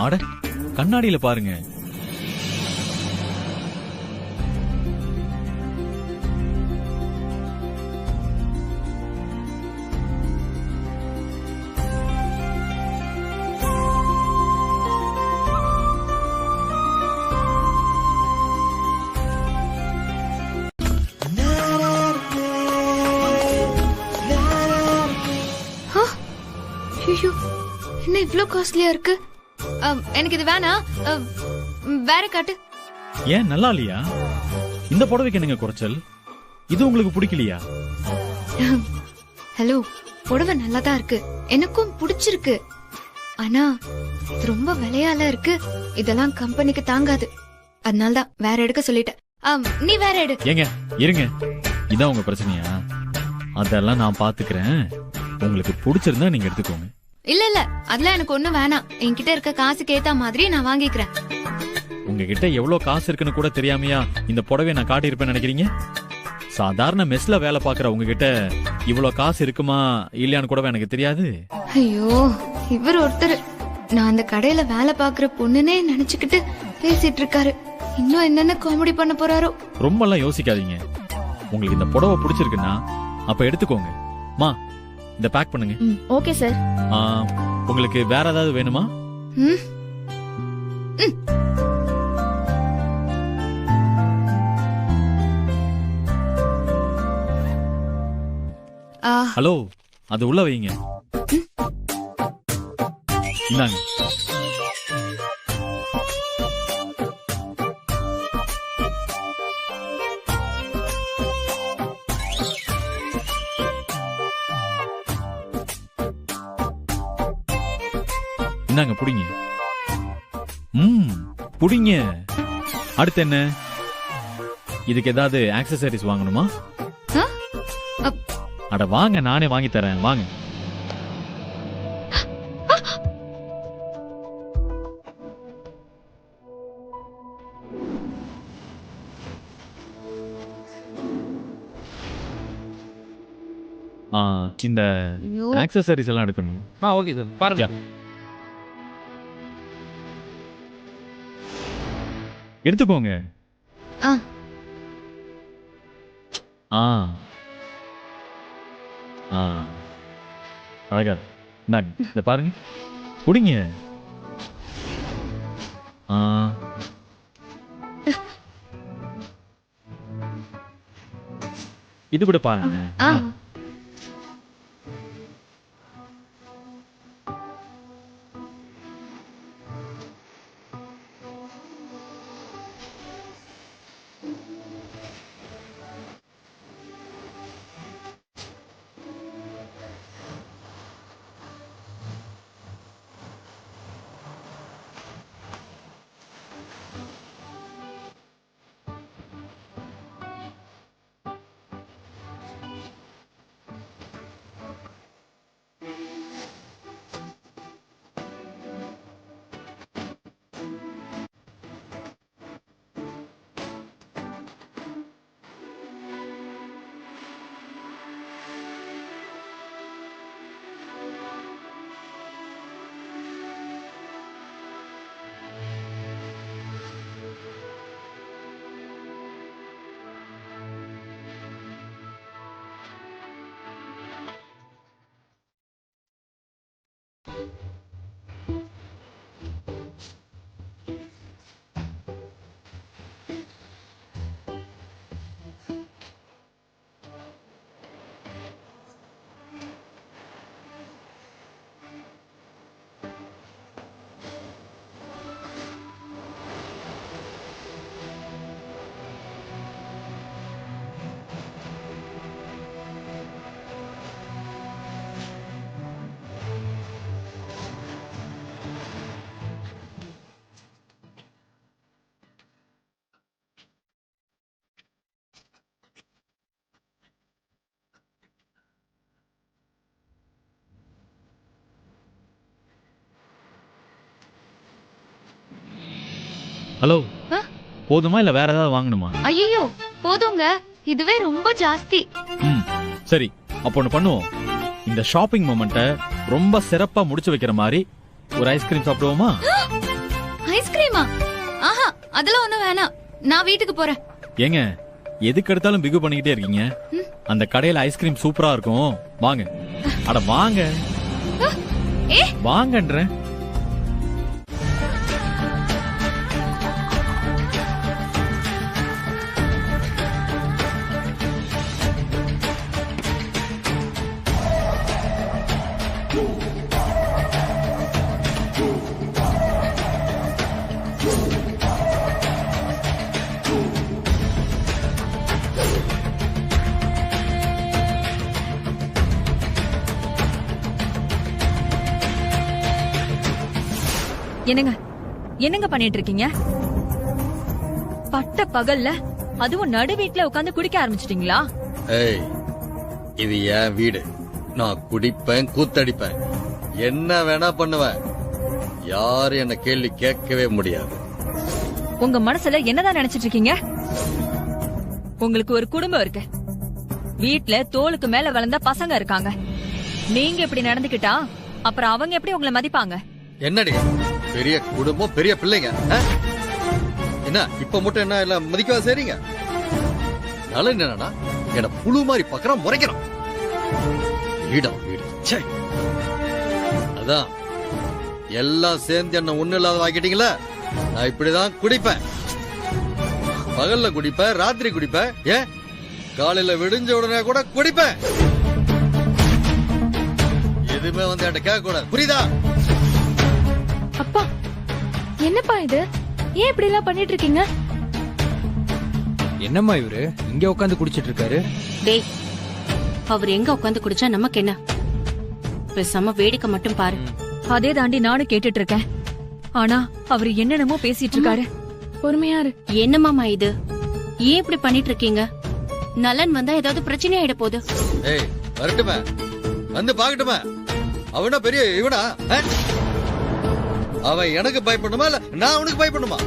அட, கண்ணாடியில பாருங்க. ஐயோ, என்ன இவ்ளோ காஸ்ட்லியா இருக்கு? எனக்கு இது வேணாம், வேற காட்டு. ஏன், நல்லா இல்லையா? இந்த புடவைக்கு என்னங்க குறைச்சல்? இது உங்களுக்கு பிடிக்கலையா? ஹலோ, புடவை நல்லா தான் இருக்கு, எனக்கும் பிடிச்சிருக்கு. ஆனா இது ரொம்ப விலையால இருக்கு, இதெல்லாம் கம்பெனிக்கு தாங்காது. அதனாலதான் வேற எடுக்க சொல்லிட்டேன். நீ வேற எடு. ஏங்க, இருங்க, இதான் உங்க பிரச்சனையா? அதெல்லாம் நான் பாத்துக்கிறேன். உங்களுக்கு பிடிச்சிருந்தா நீங்க எடுத்துக்கோங்க. இல்ல அதெல்லாம் எனக்கு ஒண்ணும் வேணாம். என்கிட்ட இருக்க காசுக்கு ஏத்த மாதிரி நான் வாங்கிக்கிறேன். உங்ககிட்ட எவ்வளவு காசு இருக்குன்னு கூட தெரியாமையா இந்த புடவை நான் காட்டியிருப்பேன்னு நினைக்கிறீங்க? சாதாரண மெஸ்ல வேலை பாக்குற உங்ககிட்ட இவ்வளவு காசு இருக்குமா இல்லையான்னு கூட எனக்கு தெரியாது. ஐயோ, இவர் ஒருத்தர் நான் அந்த கடையில வேலை பாக்குற பொண்ணுனே நினைச்சுக்கிட்டு பேசிட்டு இருக்காரு. இன்னும் என்னென்ன காமெடி பண்ண போறாரோ. ரொம்ப எல்லாம் யோசிக்காதீங்க. உங்களுக்கு இந்த புடவை பிடிச்சிருக்குன்னா அப்ப எடுத்துக்கோங்க. மா, இந்த பேக் பண்ணுங்க. Okay sir. உங்களுக்கு வேற ஏதாவது வேணுமா? ஹலோ, அது உள்ள வைங்க. இந்தாங்க. இந்தாங்க, புடிங்க. புடிங்க. அடுத்து என்ன? இதுக்கு ஏதாவது ஆக்சசரிஸ் வாங்கணுமா? அட வாங்க, நானே வாங்கி தரேன், வாங்க. இந்த ஆக்சசரிஸ் எல்லாம் எடுக்கணும். ஓகே சார், பாருங்க. எடுத்துக்கோங்க. அழகா இத பாருங்க, குடிங்க. இது கூட பாருங்க. ஹலோ, போதுமா இல்ல வேற ஏதாவது வாங்கணுமா? ஐயோ, போதுங்க, இதுவே ரொம்ப ஜாஸ்தி. சரி, அப்போ ஒண்ணு பண்ணுவோம். இந்த ஷாப்பிங் மொமெண்ட்டை ரொம்ப சிறப்பா முடிச்சு வைக்கிற மாதிரி ஒரு ஐஸ்கிரீம் சாப்பிடுவோமா? ஐஸ்கிரீமா? ஆஹா, அதெல்லாம் ஒண்ணும் வேணாம், நான் வீட்டுக்கு போறேன். ஏங்க, எதுக்கு எடுத்தாலும் பிகு பண்ணிக்கிட்டே இருக்கீங்க. அந்த கடையில ஐஸ்கிரீம் சூப்பரா இருக்கும், வாங்க. அட வாங்க, வாங்கன்றேன். என்னங்க பண்ணிட்டு இருக்கீங்க? பட்ட பகல்ல அதுவும் நடு வீட்டுல உட்காந்து குடிக்க ஆரம்பிச்சிட்டீங்களா? ஏய், இது என் வீடு. நான் குடிப்பேன், கூத்தடிப்பேன். என்ன வேணா பண்ணுவேன். யாரும் என்ன கேள்வி கேட்கவே முடியாது. உங்க மனசுல என்னதான் நினைச்சிட்டு இருக்கீங்க? உங்களுக்கு ஒரு குடும்பம் இருக்கு, வீட்ல தோளுக்கு மேல வளர்ந்த பசங்க இருக்காங்க. நீங்க இப்படி நடந்துக்கிட்டா அப்புறம் அவங்க எப்படி உங்களை மதிப்பாங்க? என்னடி பெரிய குடும்பம், பெரிய பிள்ளைங்க. என்ன இப்ப மட்டும் என்ன எல்லாம் மதிக்கவா சரிங்க? நலன் என்னன்னா என்ன புழு மாதிரி பக்கறான், முறைக்கிறான். வீடு ச்சே. அதான் எல்லாம் சேர்ந்து என்ன ஒண்ணு இல்லாத ஆக்கிட்டீங்களா? நான் இப்படிதான் குடிப்பேன். பகல்ல குடிப்பேன், ராத்திரி குடிப்பேன், ஏன் காலையில விடிஞ்ச உடனே கூட குடிப்பேன். எதுவுமே வந்து என்கிட்ட கேட்க கூடாது, புரியுதா? அப்பா என்னப்பா இது? ஏன் இப்படி எல்லாம் பண்ணிட்டு இருக்கீங்க? என்னம்மா இவரு இங்க உட்காந்து குடிச்சிட்டு இருக்காரு? டேய், அவர் எங்க உட்காந்து குடிச்சா நமக்கு என்ன? பேசாம வேடிக்கை மட்டும் பாரு. அதே தாண்டி நானும் கேட்டுட்டு இருக்கேன். ஆனா அவரு என்னென்னமோ பேசிட்டு இருக்காரு. பொறுமையா இரு. என்னமாமா இது? ஏன் இப்படி பண்ணிட்டு இருக்கீங்க? நலன் வந்தா ஏதாவது பிரச்சனை ஆயிட போகுது. ஏய் வரட்டுமே, வந்து பாக்கட்டுமே. அவனா பெரிய இவனா? அவன் எனக்கு பயப்படணுமா இல்ல நான் அவனுக்கு பயப்படணுமா?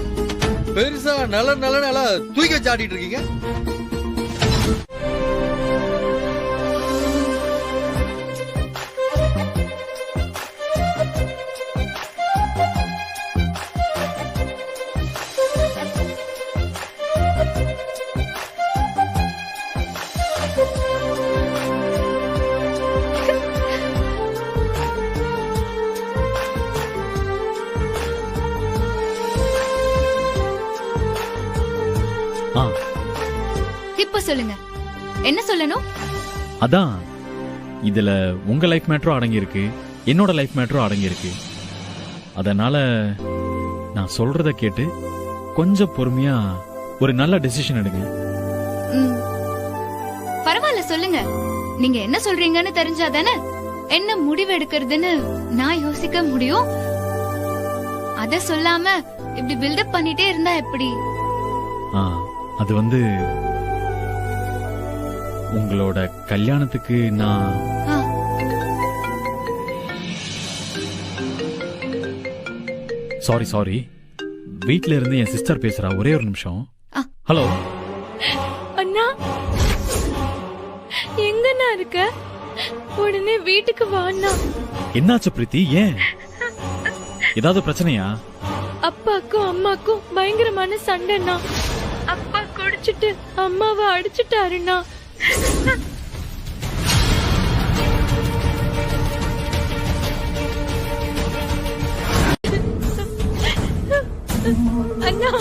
பெருசா நல்ல தூக்கி வச்சு ஆடிட்டு இருக்கீங்க. இப்ப சொல்லுங்க, என்ன சொல்லணும்? அதான் இதுல உங்க லைஃப் மேட்டரும் அடங்கி இருக்கு, என்னோட லைஃப் மேட்டரும் அடங்கி இருக்கு. அதனால நான் சொல்றத கேட்டு கொஞ்சம் பொறுமையா ஒரு நல்ல டெசிஷன் எடுங்க. பரவாயில்ல சொல்லுங்க. நீங்க என்ன சொல்றீங்கன்னு தெரிஞ்சாதானே என்ன முடிவு எடுக்கிறதுன்னு நான் யோசிக்க முடியும். அத சொல்லாம இப்படி பில்டப் பண்ணிட்டே இருந்தா எப்படி? அது வந்து உங்களோட கல்யாணத்துக்கு நான் சாரி வீட்ல இருந்து என் சிஸ்டர் பேசுறா, ஒரே ஒரு நிமிஷம். ஹலோ அண்ணா, எங்கண்ணா இருக்க? உடனே வீட்டுக்கு வாண்ணா. என்னாச்சு பிரீத்தி? ஏன் ஏதாவது பிரச்சனையா? அப்பாக்கும் அம்மாக்கும் பயங்கரமான சண்டைண்ணா. அப்பா குடிச்சிட்டு அம்மாவை அடிச்சுட்டாருண்ணா. அண்ணா,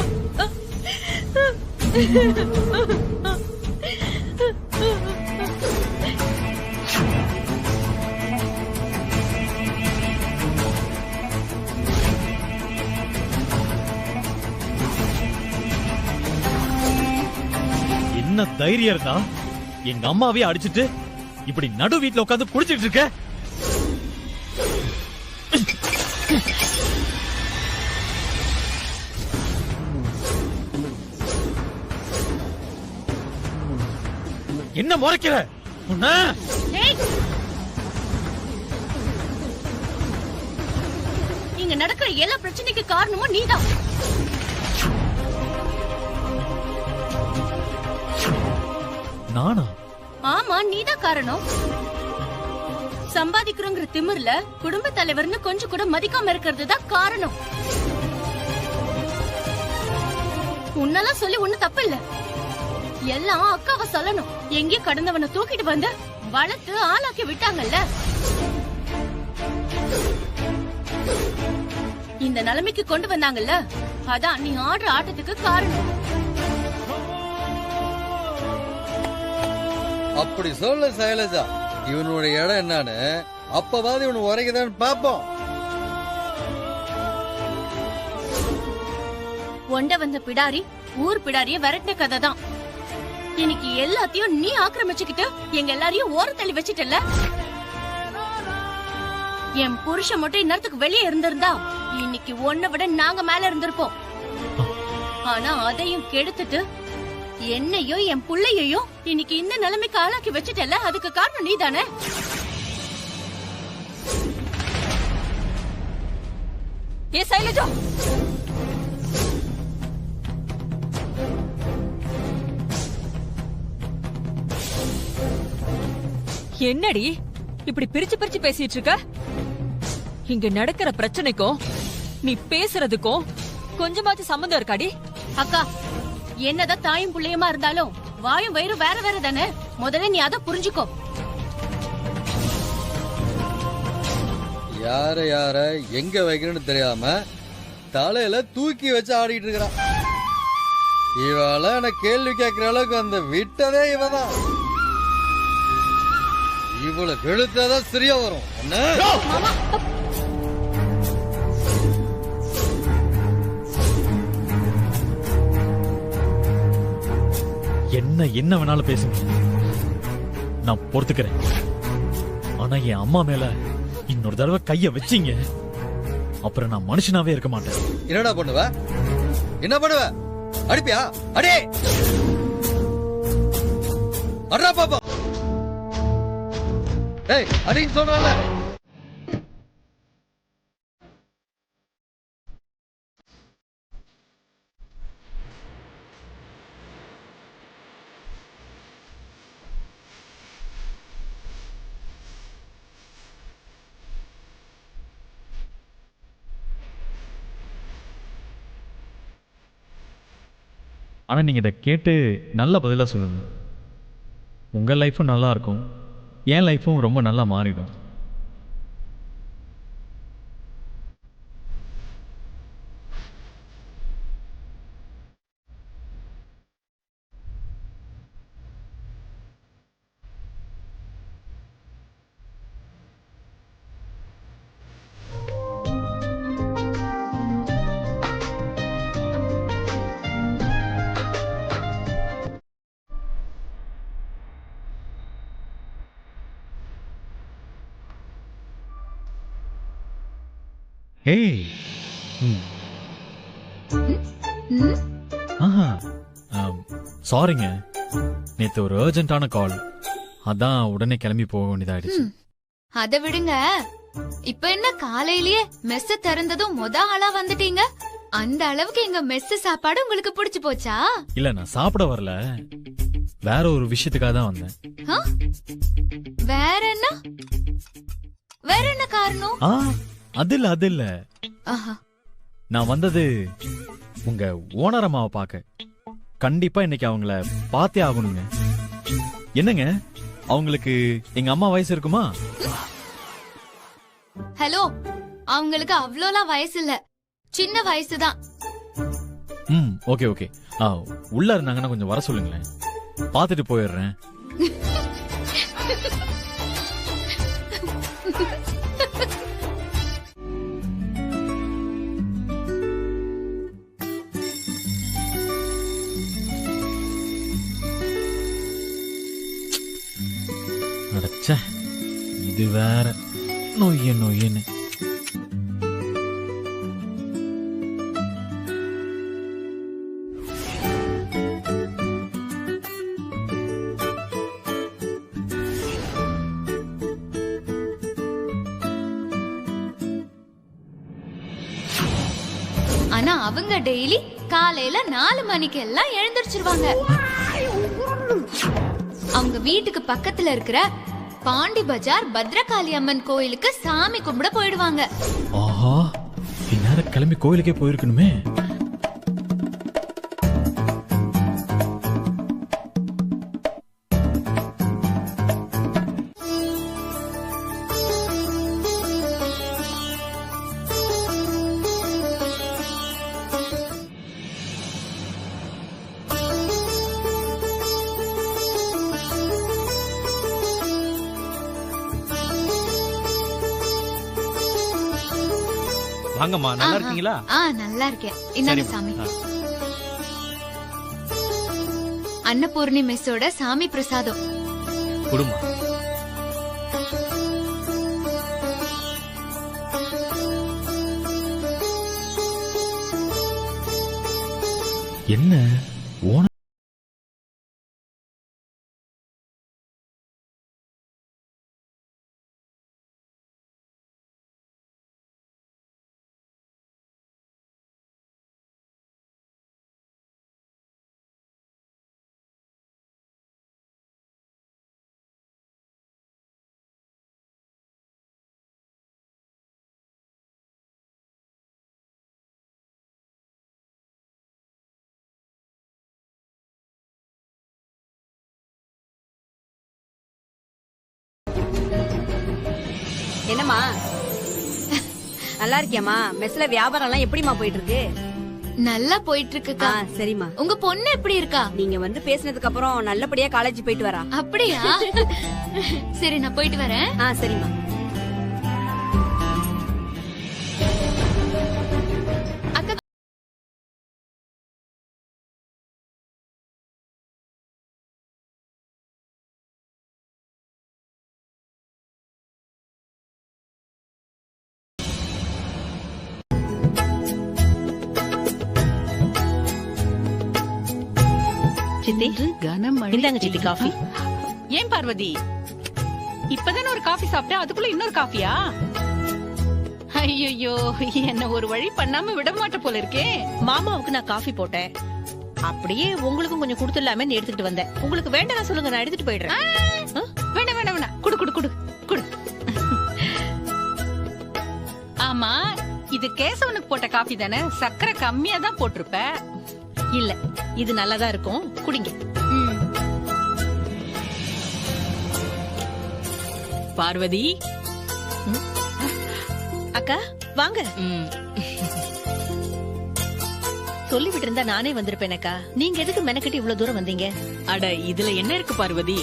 என்ன தைரியம் இருந்தா எங்க அம்மாவே அடிச்சிட்டு இப்படி நடு வீட்டுல உட்காந்து குடிச்சிட்டு இருக்க? என்ன முறைக்கிற? இங்க நடக்கிற எல்லா பிரச்சனைக்கு காரணமும் நீதான். நானா? ஆமா, நீதான் காரணம். சம்பாதிக்கிறோங்கிற திமிர்ல குடும்ப தலைவர்னு கொஞ்சம் கூட மதிக்காம இருக்கிறது தான் காரணம். உன்னெல்லாம் சொல்லி ஒண்ணு தப்பு இல்ல. எல்லாம் அக்காவை சொல்லணும். எங்கேயும் கடந்தவனை தூக்கிட்டு வந்து வளர்த்து ஆளாக்கி விட்டாங்கல்ல. இந்த நிலைமைக்கு கொண்டு வந்தாங்கல்ல, அதான் நீ ஆடுற ஆட்டத்துக்கு காரணம். அப்படி சொல்ல சைலஜா, இவனுடைய இடம் என்னன்னு அப்பவாது இவனு உரைக்குதான்னு பாப்போம். ஒண்ட வந்த பிடாரி ஊர் பிடாரிய விரட்டின கதை தான். இன்னைக்கு எல்லாத்தையும் நீ ஆக்கிரமிச்சுக்கிட்டு எங்க எல்லாரையும் ஓரத்தள்ளி வச்சிட்டல. என் புருஷன் மட்டும் இந்நேரத்துக்கு வெளியே இருந்திருந்தா இன்னைக்கு ஒன்ன விட நாங்க மேல இருந்திருப்போம். ஆனா அதையும் கெடுத்துட்டு என்னையும் என் புள்ளையையும் இன்னைக்கு இந்த நிலைமைக்கு ஆளாக்கி வச்சிட்டல. அதுக்கு காரணம் நீ தானே. ஏ சைலஜா, என்னடி இப்படி பிரிச்சு பிரிச்சு பேசிட்டு இருக்க? இங்க நடக்கிற பிரச்சனைக்கும் நீ பேசுறதுக்கும் கொஞ்சமாச்சும் சம்மந்தம் இருக்காடி? அக்கா, என்னதான் தாயும் புள்ளையுமா இருந்தாலும் வாயும் வயிறும் வேற வேற தானே. முதல்ல நீ அதை புரிஞ்சுக்கோ. யார யார எங்க வைக்கணும்னு தெரியாம தலையில தூக்கி வச்சு ஆடிட்டு இருக்கிறான். இவள எனக்கு கேள்வி கேட்கிற அளவுக்கு அந்த விட்டதே இவதான். இவளை கெழுத்தாதான் சரியா வரும். என்ன வேணாலும் பேசுங்க, நான் பொறுத்துக்கிறேன். ஆனா என் அம்மா மேல இன்னொரு தடவை கைய வச்சீங்க, அப்புறம் நான் மனுஷனாவே இருக்க மாட்டேன். என்னடா பண்ணுவ? என்ன பண்ணுவ? அடிப்பியா? அடி அடா பாப்பா. ஏய், அடின்னு சொல்றல. ஆனா நீங்க இதை கேட்டு நல்ல பதிலா சொல்லுங்க. உங்க லைஃபும் நல்லா இருக்கும், என் லைஃபும் ரொம்ப நல்லா மாறிடும். ஏய், சாரிங்க, நேத்து ஒரு அர்ஜென்ட்டான கால், அதான் உடனே கிளம்பி போக வேண்டியதாயிடுச்சு. அத விடுங்க. இப்ப என்ன காலையிலேயே மெஸ் திறந்ததும் ஆளா வந்துட்டீங்க? அந்த அளவுக்கு எங்க மெஸ் சாப்பாடு உங்களுக்கு பிடிச்சு போச்சா? இல்ல, நான் சாப்பிட வரல, வேற ஒரு விஷயத்துக்காக தான் வந்தேன். வேற என்ன? வேற என்ன காரணம்? அது இல்ல, நான் வந்தது உங்க ஓனர் அம்மாவை பார்க்க. கண்டிப்பா இன்னைக்கு அவங்கள பார்த்தே ஆகணுங்க. என்னங்க, அவங்களுக்கு எங்க அம்மா வயசு இருக்குமா? ஹலோ, அவங்களுக்கு அவ்வளோலாம் வயசு இல்ல, சின்ன வயசுதான். ஓகே. உள்ள இருந்தாங்கன்னா கொஞ்சம் வர சொல்லுங்களேன், பார்த்துட்டு போயிடுறேன். அடச்சே, இது வேற நொய்யன்னு. ஆனா அவங்க டெய்லி காலையில 4 மணிக்கு எல்லாம் எழுந்திருச்சிருவாங்க. அவங்க வீட்டுக்கு பக்கத்துல இருக்கிற பாண்டி பஜார் பத்ரகாளி அம்மன் கோயிலுக்கு சாமி கும்பிட போயிடுவாங்க. ஆஹா, இந்நேரம் கிளம்பி கோயிலுக்கே போயிருக்கணுமே. வாங்கம்மா, நல்லா இருக்கீங்களா? நல்லா இருக்கேன். இந்தாங்க சாமி. அன்னபூர்ணி மெஸ்ஸோட சாமி பிரசாதம் குடுமா. என்ன என்னம்மா நல்லா இருக்கியாமா? மெஸ்ல வியாபாரம் எல்லாம் எப்படிமா போயிட்டு இருக்கு? நல்லா போயிட்டு இருக்குக்கா. சரிம்மா. உங்க பொண்ணு எப்படி இருக்கா? நீங்க வந்து பேசினதுக்கு அப்புறம் நல்லபடியா காலேஜ் போயிட்டு வரா. அப்படியா? சரி நான் போயிட்டு வரேன். சரிம்மா. சித்தி இந்தாங்க சித்தி காஃபி. ஏன் பார்வதி இப்பதானே ஒரு காஃபி சாப்பிட்டேன், அதுக்குள்ள இன்னொரு காஃபியா? ஐயோ என்ன ஒரு வழி பண்ணாம விட மாட்ட போல இருக்கே. மாமாவுக்கு நான் காஃபி போட்டேன், அப்படியே உங்களுக்கும் கொஞ்சம் கொடுத்துடலாமே எடுத்துட்டு வந்தேன். உங்களுக்கு வேண்டாம் சொல்லுங்க, நான் எடுத்துட்டு போயிடுறேன். வேண்டாம் வேண்டாம் வேண்டாம், குடு குடு குடு குடு. ஆமா, இது கேசவனுக்கு போட்ட காஃபி தானே? சக்கரை கம்மியா தான் போட்டிருப்ப. இல்ல இது நல்லாதான் இருக்கும், குடிங்க. பார்வதி அக்கா வாங்க. சொல்லிவிட்டு இருந்தா நானே வந்திருப்பேன் அக்கா. நீங்க எதுக்கு மெனக்கட்டி இவ்வளவு தூரம் வந்தீங்க? அட இதுல என்ன இருக்கு பார்வதி,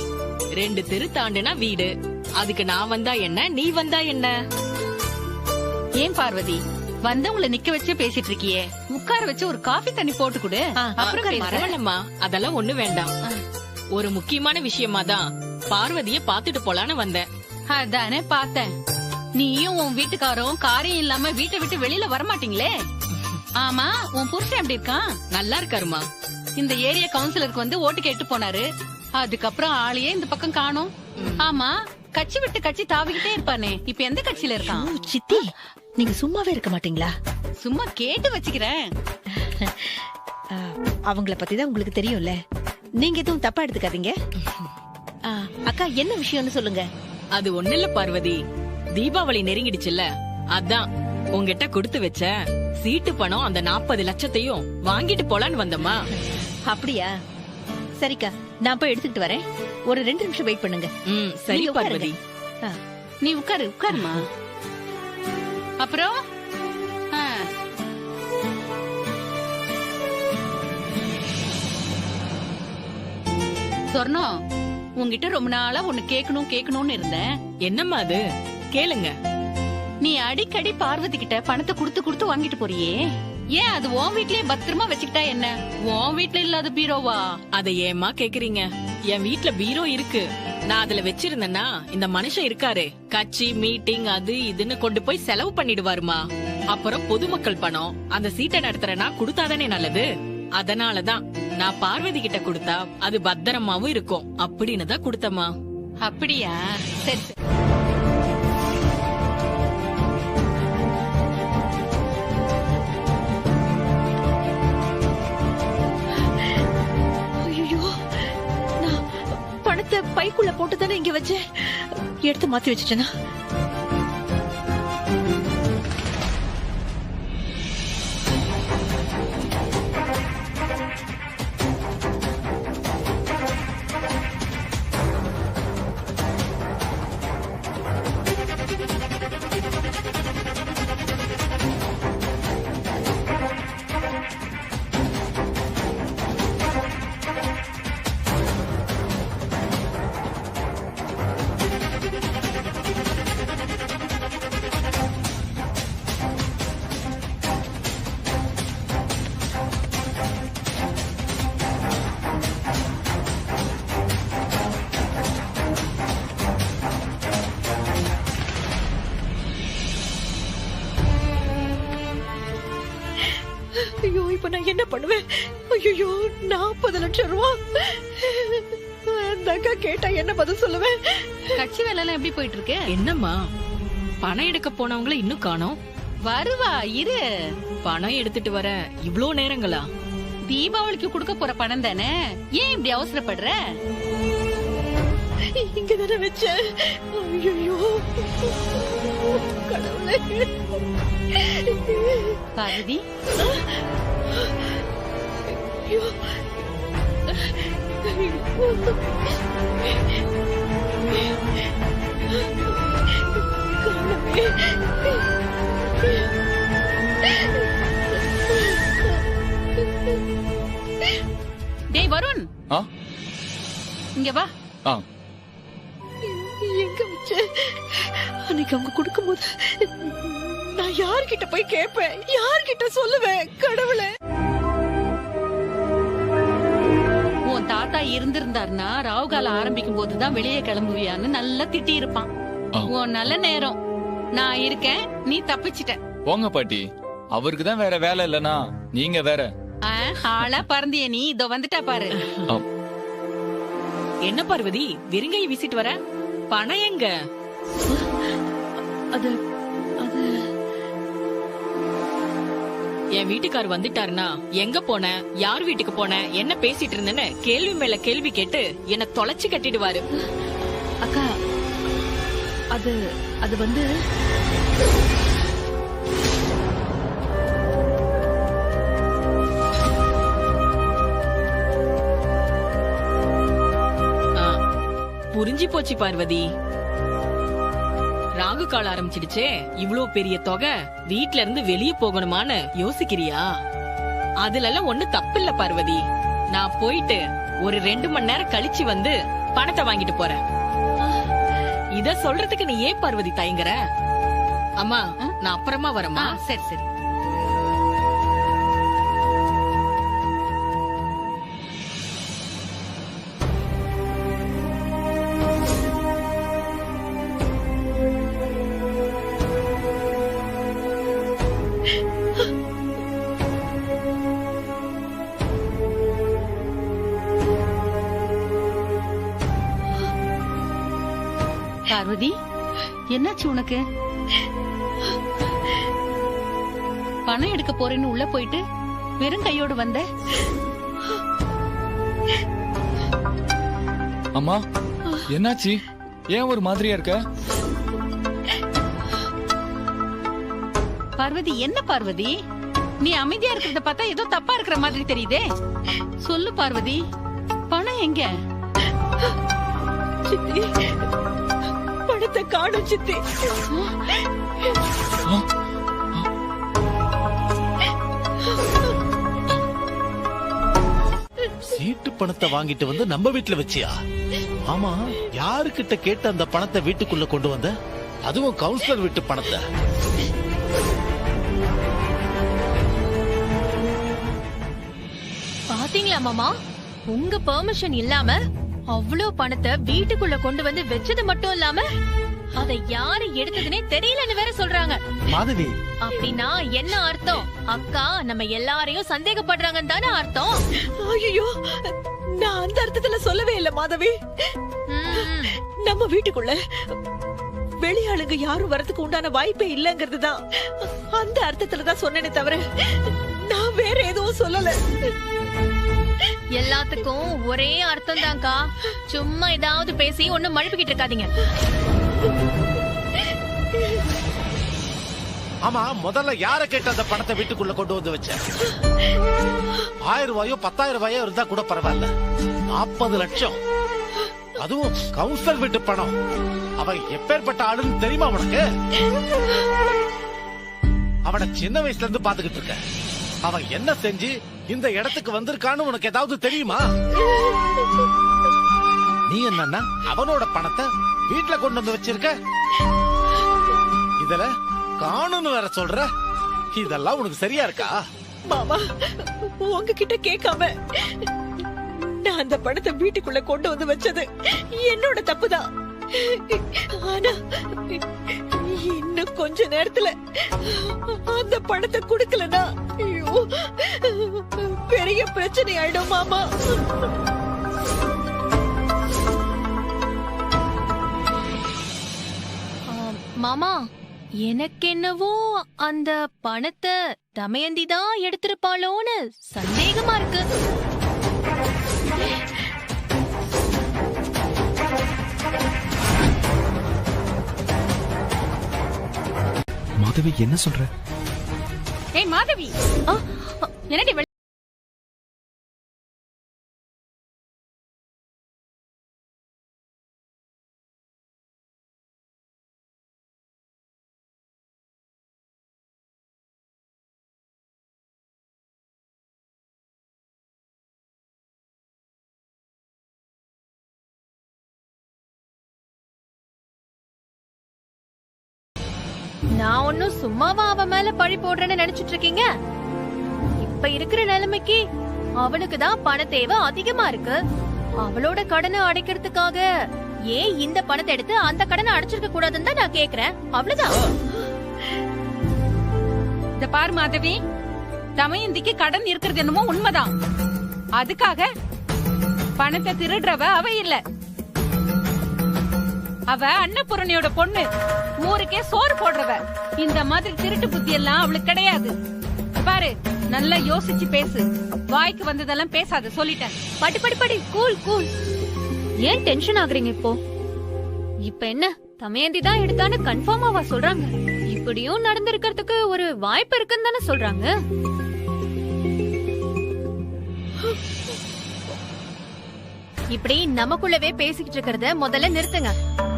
2 தெரு தாண்டுனா வீடு, அதுக்கு நான் வந்தா என்ன நீ வந்தா என்ன? ஏன் பார்வதி வந்தவங்களை நிக்க வச்சே பேசிட்டு இருக்கியே, உட்கார வச்சு ஒரு காஃபி தண்ணி போட்டு கொடு. அப்புறம் பரவாயில்லம்மா, அதெல்லாம் ஒண்ணு வேண்டாம். ஒரு முக்கியமான விஷயமா தான் பார்வதிய பாத்துட்டு போலான்னு வந்தேன். அதானே பார்த்தேன். நீயும் உன் வீட்டுக்காரும் காரியம் இல்லாம வீட்டை விட்டு வெளியில வரமாட்டீங்களே. ஆமா, உன் புருஷன் எப்படி இருக்கான்? நல்லா இருக்காருமா. இந்த ஏரியா கவுன்சிலருக்கு வந்து ஓட்டு கேட்டு போனாரு, அதுக்கப்புறம் ஆளையே இந்த பக்கம் காணோம். ஆமா, கட்சி விட்டு கட்சி தாவிக்கிட்டே இருப்பானே, இப்ப எந்த கட்சியில இருக்கான்? சித்தி நீங்க சும்மாவே இருக்க மாட்டீங்களா? சும்மா கேட்டு வச்சுக்கிறேன். அவங்கள பத்தி தான் உங்களுக்கு தெரியும்ல, நீங்க எதுவும் தப்பா எடுத்துக்காதீங்க. அக்கா என்ன விஷயம்னு சொல்லுங்க. அது ஒண்ணு இல்ல பார்வதி, தீபாவளி நெருங்கிடுச்சுல்ல, அதான் உங்ககிட்ட கொடுத்து வச்ச சீட்டு பணம் அந்த 40 லட்சத்தையும் வாங்கிட்டு போலான்னு வந்தம்மா. அப்படியா? சரிக்கா, நான் போய் எடுத்துக்கிட்டு வரேன். ஒரு 2 நிமிஷம் வெயிட் பண்ணுங்க. சரி பார்வதி. நீ உட்காரு உட்காருமா. அப்புறம் சொர்ணம், உன்கிட்ட ரொம்ப நாளா ஒண்ணு கேட்கணும்னு இருந்தேன். என்னம்மா அது? கேளுங்க. நீ அடிக்கடி பார்வதி கிட்ட பணத்தை குடுத்து வாங்கிட்டு போறியே, ஏன் அது உன் வீட்லயே பத்திரமா வச்சுக்கிட்டா என்ன? உன் வீட்ல இல்லாத பீரோவா? அதை ஏமா கேக்குறீங்க? என் வீட்ல பீரோ இருக்கு, நான் அதுல வச்சிருந்தேன்னா இந்த மனுஷன் இருக்காரு, கட்சி மீட்டிங் அது இதுன்னு கொண்டு போய் செலவு பண்ணிடுவாருமா. அப்புறம் பொதுமக்கள் பணம் அந்த சீட்டை நடத்துறேன்னா கொடுத்தாதானே நல்லது. அதனாலதான் நான் பார்வதி கிட்ட கொடுத்தா அது பத்திரமாவும் இருக்கும் அப்படின்னு தான் கொடுத்தமா. அப்படியா? சரி சரி. பணத்தை பைக்குள்ள போட்டு தானே இங்க வச்சேன், எடுத்து மாத்தி வச்சுட்டேனா? ஐயோ, இப்ப நான் என்ன பண்ணுவேன்? ஐயோ, 40 லட்சம் ரூபா. அந்த அக்கா கேட்டா என்ன பதில் சொல்லுவேன்? கட்சி வேலை எல்லாம் எப்படி போயிட்டு இருக்கு? என்னம்மா, பணம் எடுக்க போனவங்கள இன்னும் காணோம். வருவா இரு. பணம் எடுத்துட்டு வர இவ்ளோ நேரங்களா? தீபாவளிக்கு கொடுக்க போற பணம் தானே, ஏன் இப்படி அவசரப்படுற? இங்க தானே வச்சேன். ஐயோ கடவுளே. பார்வதி, செல்லமே. டேய் வருண், ஆ இங்க வா. ஆ எங்க வச்ச? அன்னைக்கு அவங்க கொடுக்கும்போது நான் யார்கிட்ட போய் கேட்பேன்? யார்கிட்ட சொல்லுவேன்? கடவுளே. உன் தாத்தா இருந்திருந்தாருன்னா ராவுகாலம் ஆரம்பிக்கும் போதுதான் வெளியே கிளம்புவியான்னு நல்லா திட்டி இருப்பான். உன் நல்ல நேரம். நான் இருக்கேன், நீ தப்பிச்சிட்ட. போங்க பாட்டி, அவருக்கு தான் வேற வேலை இல்லனா நீங்க வேற. ஆளா பறந்திய நீ, இதோ வந்துட்டா பாரு. என்ன பார்வதி விருங்கை வீசிட்டு வர? பணம் எங்க? அது அது என் வீட்டுக்கார் வந்துட்டாருன்னா எங்க போன, யார் வீட்டுக்கு போன, என்ன பேசிட்டு இருந்தேன்னு கேள்வி மேல கேள்வி கேட்டு என்ன தொலைச்சு கட்டிடுவாரு. அக்கா, அது அது வந்து புரிஞ்சு போச்சு பார்வதி. ராகு கால ஆரம்பிச்சிடுச்சே, இவ்ளோ பெரிய தொகை வீட்ல இருந்து வெளியே போகணுமான்னு யோசிக்கிறியா? அதுல எல்லாம் ஒண்ணு தப்பு இல்ல பார்வதி. நான் போயிட்டு ஒரு 2 மணி நேரம் கழிச்சு வந்து பணத்தை வாங்கிட்டு போறேன். இத சொல்றதுக்கு நீ ஏன் பார்வதி தயங்குற? அம்மா, நான் அப்புறமா வரேம்மா. சரி சரி. பார்வதி, என்னாச்சு உனக்கு? பணம் எடுக்க போறேன்னு உள்ள போயிட்டு வெறும் கையோடு வந்த? அம்மா, என்னாச்சு? ஏன் ஒரு மாதிரியா இருக்க? பார்வதி, என்ன பார்வதி? நீ அமைதியா இருக்கிறத பார்த்தா ஏதோ தப்பா இருக்கிற மாதிரி தெரியுதே. சொல்லு பார்வதி, பணம் எங்க? சித்தி, பணத்தை காணும் சித்தி. சீட்டு பணத்தை வாங்கிட்டு வந்து நம்ம வீட்டுல வச்சியா? ஆமா, யாருக்கிட்ட கேட்டு அந்த பணத்தை வீட்டுக்குள்ள கொண்டு வந்த? அதுவும் கவுன்சிலர் வீட்டு பணத்தை. பாத்தீங்களா மாமா, உங்க பெர்மிஷன் இல்லாம அவ்வளவு பணத்தை வீட்டுக்குள்ள கொண்டு வந்து வச்சது மட்டும் இல்லாம அதை யாரு எடுத்ததுனே தெரியலன்னு வேற சொல்றாங்க. மாதவி, அப்படின்னா என்ன அர்த்தம்? அக்கா நம்ம எல்லாரையும் சந்தேகப்படுறாங்கன்னு தானே அர்த்தம்? ஐயோ, நான் அந்த அர்த்தத்துல சொல்லவே இல்ல மாதவி. நம்ம வீட்டுக்குள்ள வெளியாளுங்க யாரும் வரதுக்கு உண்டான வாய்ப்பே இல்லங்கிறது தான் அந்த அர்த்தத்துல தான் சொன்னேனே தவிர நான் வேற எதுவும் சொல்லல. எல்லாத்துக்கும் ஒரே அர்த்தம் தான்க்கா. சும்மா ஏதாவது பேசி ஒண்ணு மழுப்பிக்கிட்டு இருக்காதீங்க. ஆமா, முதல்ல யார கேட்டு அந்த பணத்தை வீட்டுக்குள்ள கொண்டு வந்து வச்ச? 1000 ரூபாயோ 10,000 ரூபாயோ இருந்தா கூட பரவாயில்ல, 40 லட்சம், அதுவும் கவுன்சிலர் வீட்டு பணம். அவன் எப்பேற்பட்ட ஆளுன்னு தெரியுமா உனக்கு? அவனை சின்ன வயசுல இருந்து பாத்துக்கிட்டு இருக்க. அவன் என்ன செஞ்சு இந்த இடத்துக்கு வந்திருக்கான்னு உனக்கு ஏதாவது தெரியுமா? நீ என்னன்னா அவனோட பணத்தை வீட்டுல கொண்டு வந்து வச்சிருக்க. இதுல காணும்னு வேற சொல்ற. இதெல்லாம் உனக்கு சரியா இருக்கா? மாமா, உங்ககிட்ட கேட்காம நான் அந்த பணத்தை வீட்டுக்குள்ள கொண்டு வந்து வச்சது என்னோட தப்புதான். ஆனா இன்னும் கொஞ்ச நேரத்துல அந்த பணத்தை கொடுக்கலனா ஐயோ, பெரிய பிரச்சனை ஆயிடும் மாமா. மாமா, எனக்கு என்னவோ அந்த பணத்தை தமயந்தி தான் எடுத்திருப்பாளோன்னு சந்தேகமா இருக்கு. மாதவி, என்ன சொல்ற? ஏய் மாதவி, என்னடி நான் ஒன்னும் சும்மாவா அவன் மேல பழி போடுறேன்னு நினைச்சிட்டு இருக்கீங்க? இப்ப இருக்கிற நிலைமைக்கு அவனுக்கு தான் பண தேவை அதிகமா இருக்கு. அவளோட கடனை அடைக்கிறதுக்காக ஏன் இந்த பணத்தை எடுத்து அந்த கடனை அடைச்சிருக்க கூடாதுன்னு தான் நான் கேக்குறேன். அவ்வளவுதான். இந்த பாரு மாதவி, தமயந்திக்கு கடன் இருக்கிறது என்னமோ உண்மைதான். அதுக்காக பணத்தை திருடுறவ அவ இல்ல. அவ அன்னபூரணியோட பொண்ணு, ஊருக்கே சோறு போடுறவ. இந்த மாதிரி திருட்டு புத்தி எல்லாம் அவளுக்கு கிடையாது. பாரு, நல்லா யோசிச்சு பேசு. வாய்க்கு வந்ததெல்லாம் பேசாத, சொல்லிட்டேன். படி படி படி, கூல் கூல். ஏன் டென்ஷன் ஆகுறீங்க இப்போ? இப்ப என்ன தமயந்தி தான் எடுத்தான்னு கன்ஃபார்மாவா சொல்றாங்க? இப்படியும் நடந்திருக்கிறதுக்கு ஒரு வாய்ப்பு இருக்குன்னு தானே சொல்றாங்க. இப்படி நமக்குள்ளவே பேசிக்கிட்டு இருக்கிறத முதல்ல நிறுத்துங்க.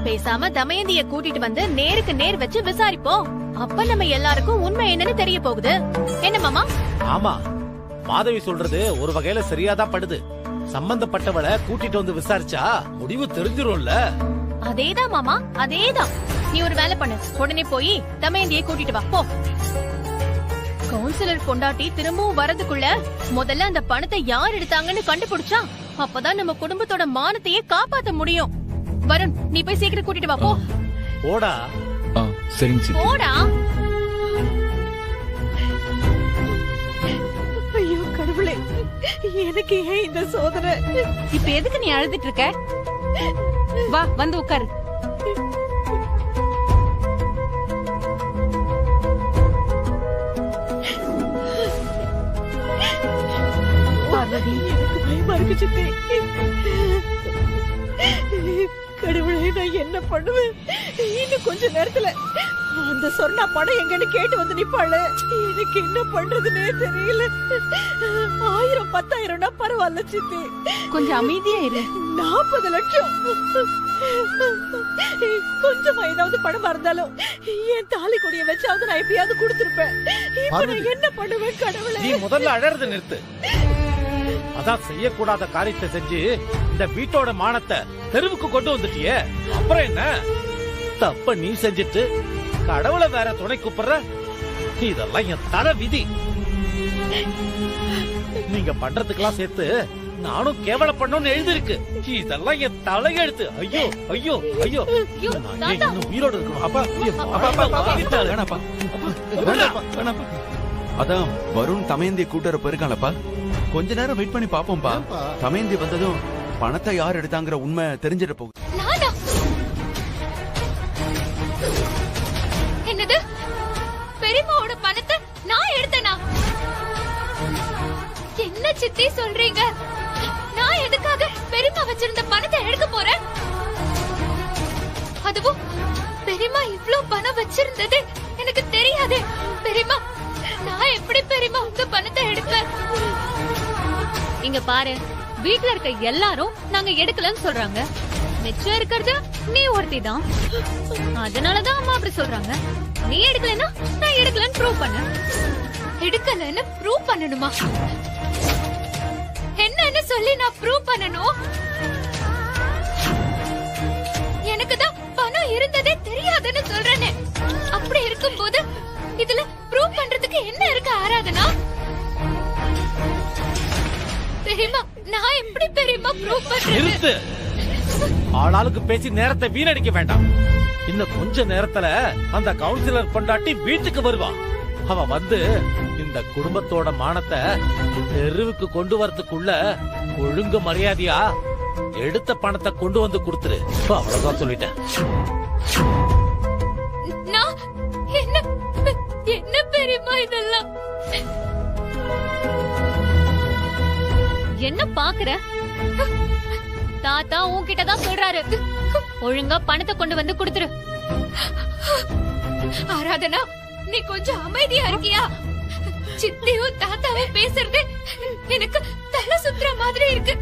பேசாம தமயந்திய கூட்டிட்டு வந்து நேருக்கு நேர் வச்சு விசாரிப்போம். அப்ப நம்ம எல்லாருக்கும் உண்மை என்னன்னு தெரிய போகுது. என்ன மாமா? ஆமா, மாதவி சொல்றது ஒரு வகையில சரியாதான் படுது. சம்பந்தப்பட்டவளை கூட்டிட்டு வந்து விசாரிச்சா முடிவு தெரிஞ்சிரும்ல. அதேதான் மாமா, அதேதான். நீ ஒரு வேலை பண்ணு, உடனே போய் தமயந்தியை கூட்டிட்டு வா. போ. கவுன்சிலர் பொண்டாட்டி திரும்பவும் வரதுக்குள்ள முதல்ல அந்த பணத்தை யார் எடுத்தாங்கன்னு கண்டுபிடிச்சா அப்பதான் நம்ம குடும்பத்தோட மானத்தையே காப்பாத்த முடியும். வருண், நீ போய் சீக்கிரம் கூட்டிட்டு வா. போ. போடா. சரிங்க சித்தி. போடா. ஐயோ கடவுளே, எனக்கு ஏன் இந்த சோதனை? இப்ப எதுக்கு நீ அழுதுட்டு இருக்க? வா, வந்து உட்காரு. பார்வதி, எனக்கு பயமா இருக்கு சித்தி. கடவுளே, நான் என்ன பண்ணுவேன்? இன்னும் கொஞ்ச நேரத்துல அந்த சொன்னா படம் எங்கன்னு கேட்டு வந்து நிப்பாளு. எனக்கு என்ன பண்றதுன்னே தெரியல. 1000 10,000 பரவாயில்ல சித்தி. கொஞ்சம் அமைதியா இரு. 40 லட்சம். கொஞ்சமா ஏதாவது பணமா இருந்தாலும் என் தாலி கொடிய வச்சாவது நான் எப்படியாவது கொடுத்திருப்பேன். இப்ப நான் என்ன பண்ணுவேன் கடவுளே? நீ முதல்ல அழறது நிறுத்து. அதான் செய்யக்கூடாத காரியத்தை செஞ்சு இந்த வீட்டோட மானத்தை தெருவுக்கு கொண்டு வந்துட்டியே, அப்புறம் என்ன? தப்ப நீ செஞ்சிட்டு கடவுளை வேற துணை கூப்பிடுற. இதெல்லாம் என் தலை விதி. நீங்க பண்றதுக்கெல்லாம் சேர்த்து நானும் கேவல பண்ணணும்னு எழுதிருக்கு. இதெல்லாம் என் தலையெழுத்து. ஐயோ ஐயோ ஐயோ, நான் ஏன் இன்னும் உயிரோடு இருக்கணும்? அப்பா வேணாப்பா, வேணாப்பா. அதான் வருண் தமயந்தியை கூட்டுற போயிருக்கானப்பா. கொஞ்ச நேரம் வெயிட் பண்ணி பாப்போம்பா. தமயந்தி வந்ததும் பணத்தை யார் எடுத்தாங்கிற உண்மை தெரிஞ்சிட போகுது. என்னது? பெரியம்மாவோட பணத்தை நான் எடுத்தேனா? என்ன சித்தி சொல்றீங்க? நான் எதுக்காக பெரியம்மா வச்சிருந்த பணத்தை எடுக்க போறேன்? அதுவும் பெரியம்மா இவ்ளோ பணம் வச்சிருந்தது எனக்கு தெரியாது. பெரியம்மா, நான் எப்படி பெரியம்மா உங்க பணத்தை எடுப்பேன்? இங்க பாரு, வீட்ல இருக்க எல்லாரும் நாங்க எடுக்கலன்னு சொல்றாங்க. மிச்சம் இருக்கிறது நீ ஒருத்தி தான். அதனாலதான் அம்மா அப்படி சொல்றாங்க. நீ எடுக்கலன்னா நான் எடுக்கலன்னு ப்ரூவ் பண்ண. எடுக்கலன்னு ப்ரூவ் பண்ணணுமா? என்னன்னு சொல்லி நான் ப்ரூவ் பண்ணணும்? எனக்கு தான் பணம் இருந்ததே தெரியாதுன்னு சொல்றேனே. அப்படி இருக்கும்போது இதுல ப்ரூவ் பண்றதுக்கு என்ன இருக்கு ஆராதனா? பெரியம்மா, நான் எப்படி பெரியம்மா ப்ரூவ் பண்றது? நிறுத்து. ஆளாளுக்கு பேசி நேரத்தை வீணடிக்க வேண்டாம். இன்னும் கொஞ்ச நேரத்துல அந்த கவுன்சிலர் பொண்டாட்டி வீட்டுக்கு வருவா. அவ வந்து இந்த குடும்பத்தோட மானத்தை தெருவுக்கு கொண்டு வரதுக்குள்ள ஒழுங்கு மரியாதையா எடுத்த பணத்தை கொண்டு வந்து கொடுத்துரு. அவ்வளவுதான் சொல்லிட்டேன். நான் என்ன பெரியம்மா இதெல்லாம்? என்ன பாக்குற? தாத்தா உன்கிட்டதான் சொல்றாரு, ஒழுங்கா பணத்தை கொண்டு வந்து கொடுத்துரு. ஆராதனா, நீ கொஞ்சம் அமைதியா இருக்கியா? சித்தியும் தாத்தாவும் பேசுறது எனக்கு தலை சுத்துற மாதிரி இருக்கு.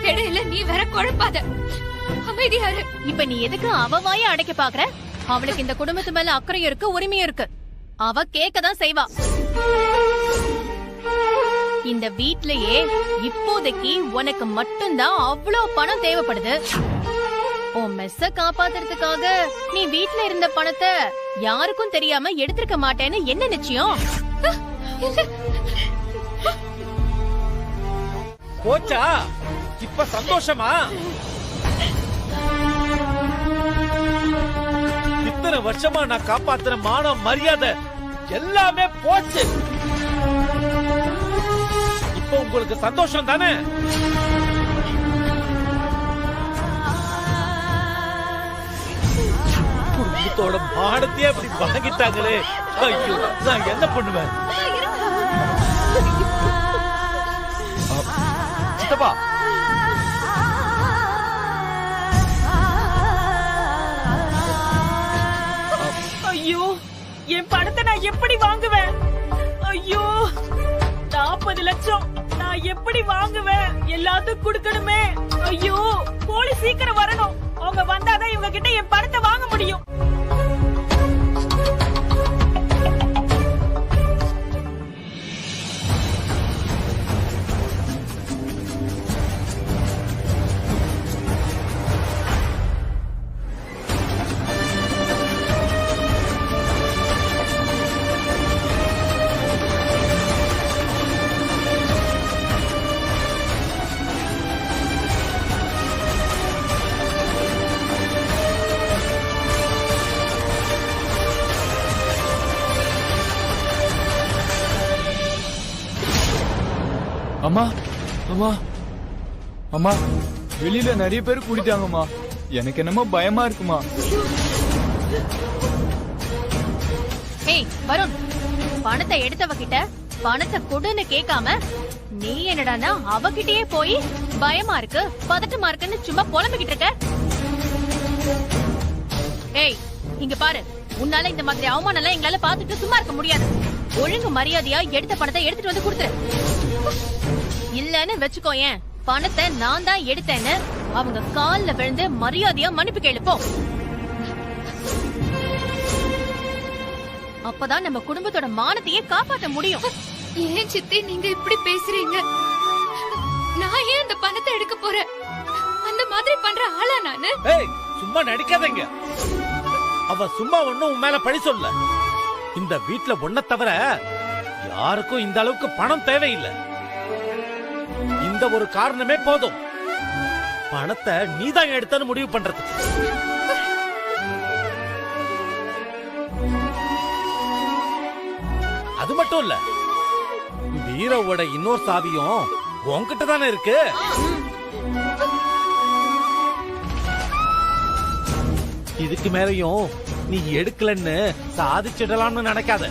இடையில நீ வேற குழப்பாத. அமைதியா இரு. இப்ப நீ எதுக்கு அவ வாய அடைக்க பாக்குற? அவளுக்கு இந்த குடும்பத்து மேல அக்கறையும் இருக்கு, உரிமையும் இருக்கு. அவ கேக்கதான் செய்வா. இந்த வீட்லயே இப்போதைக்கு உனக்கு மட்டும்தான் அவ்வளோ பணம் தேவைப்படுது. உன் மெஸ்ஸ காப்பாத்துறதுக்காக நீ வீட்ல இருந்த பணத்தை யாருக்கும் தெரியாம எடுத்திருக்க மாட்டேன்னு என்ன நிச்சயம்? போச்சா? இப்ப சந்தோஷமா? இத்தனை வருஷமா நான் காப்பாத்துற மானம் மரியாதை எல்லாமே போச்சு. இப்ப உங்களுக்கு சந்தோஷம் தானே? குடும்பத்தோட மானத்தையே அப்படி வாங்கிட்டாங்களே. ஐயோ, நான் என்ன பண்ணுவேன்? சித்தப்பா, ஐயோ, என் பணத்தை நான் எப்படி வாங்குவேன்? ஐயோ, 40 லட்சம் நான் எப்படி வாங்குவேன்? எல்லாத்துக்கும் கொடுக்கணுமே. ஐயோ, போலீஸ் சீக்கிரம் வரணும். அவங்க வந்தாதான் இவங்க கிட்ட என் பணத்தை வாங்க முடியும். அம்மா அம்மா அம்மா, வெளியில நிறைய பேர் கூட்டிட்டாங்கம்மா. எனக்கு என்னமோ பயமா இருக்குமா. ஏய் வருண், பணத்தை எடுத்தவ கிட்ட பணத்தை கொடுன்னு கேட்காம நீ என்னடான்னா அவகிட்டயே போய் பயமா இருக்கு பதட்டமா இருக்குன்னு சும்மா புலம்பிக்கிட்டு இருக்க. ஏய் இங்க பாரு, உன்னால இந்த மாதிரி அவமானம் எல்லாம் எங்களால பாத்துட்டு சும்மா இருக்க முடியாது. ஒழுங்கு மரியாதையா எடுத்த பணத்தை எடுத்துட்டு வந்து கொடுத்துரு. இல்லன்னு வச்சுக்கோயேன், பணத்தை நான் தான் எடுத்தேன்னு அவங்க கால்ல விழுந்து மரியாதையா மன்னிப்பு கேளுப்போ. அப்பதான் நம்ம குடும்பத்தோட மானத்தையே காப்பாற்ற முடியும். ஏன் சித்தி நீங்க இப்படி பேசுறீங்க? நான் ஏன் அந்த பணத்தை எடுக்க போறேன்? அந்த மாதிரி பண்ற ஆளா நானு? ஏய், சும்மா நடிக்காதீங்க. அவ சும்மா ஒண்ணும் உன் மேல பழி சொல்ல. இந்த வீட்ல ஒன்ன தவிர யாருக்கும் இந்த அளவுக்கு பணம் தேவையில்லை. இந்த ஒரு காரணமே போதும் பணத்தை நீதான் எடுத்தன்னு முடிவு பண்றதுக்கு. அது மட்டும் இல்ல, வீரோவோட இன்னொரு சாவியும் உன்கிட்ட தானே இருக்கு. இதுக்கு மேலையும் நீ எடுக்கலன்னு சாதிச்சிடலாம்னு நினைக்காத.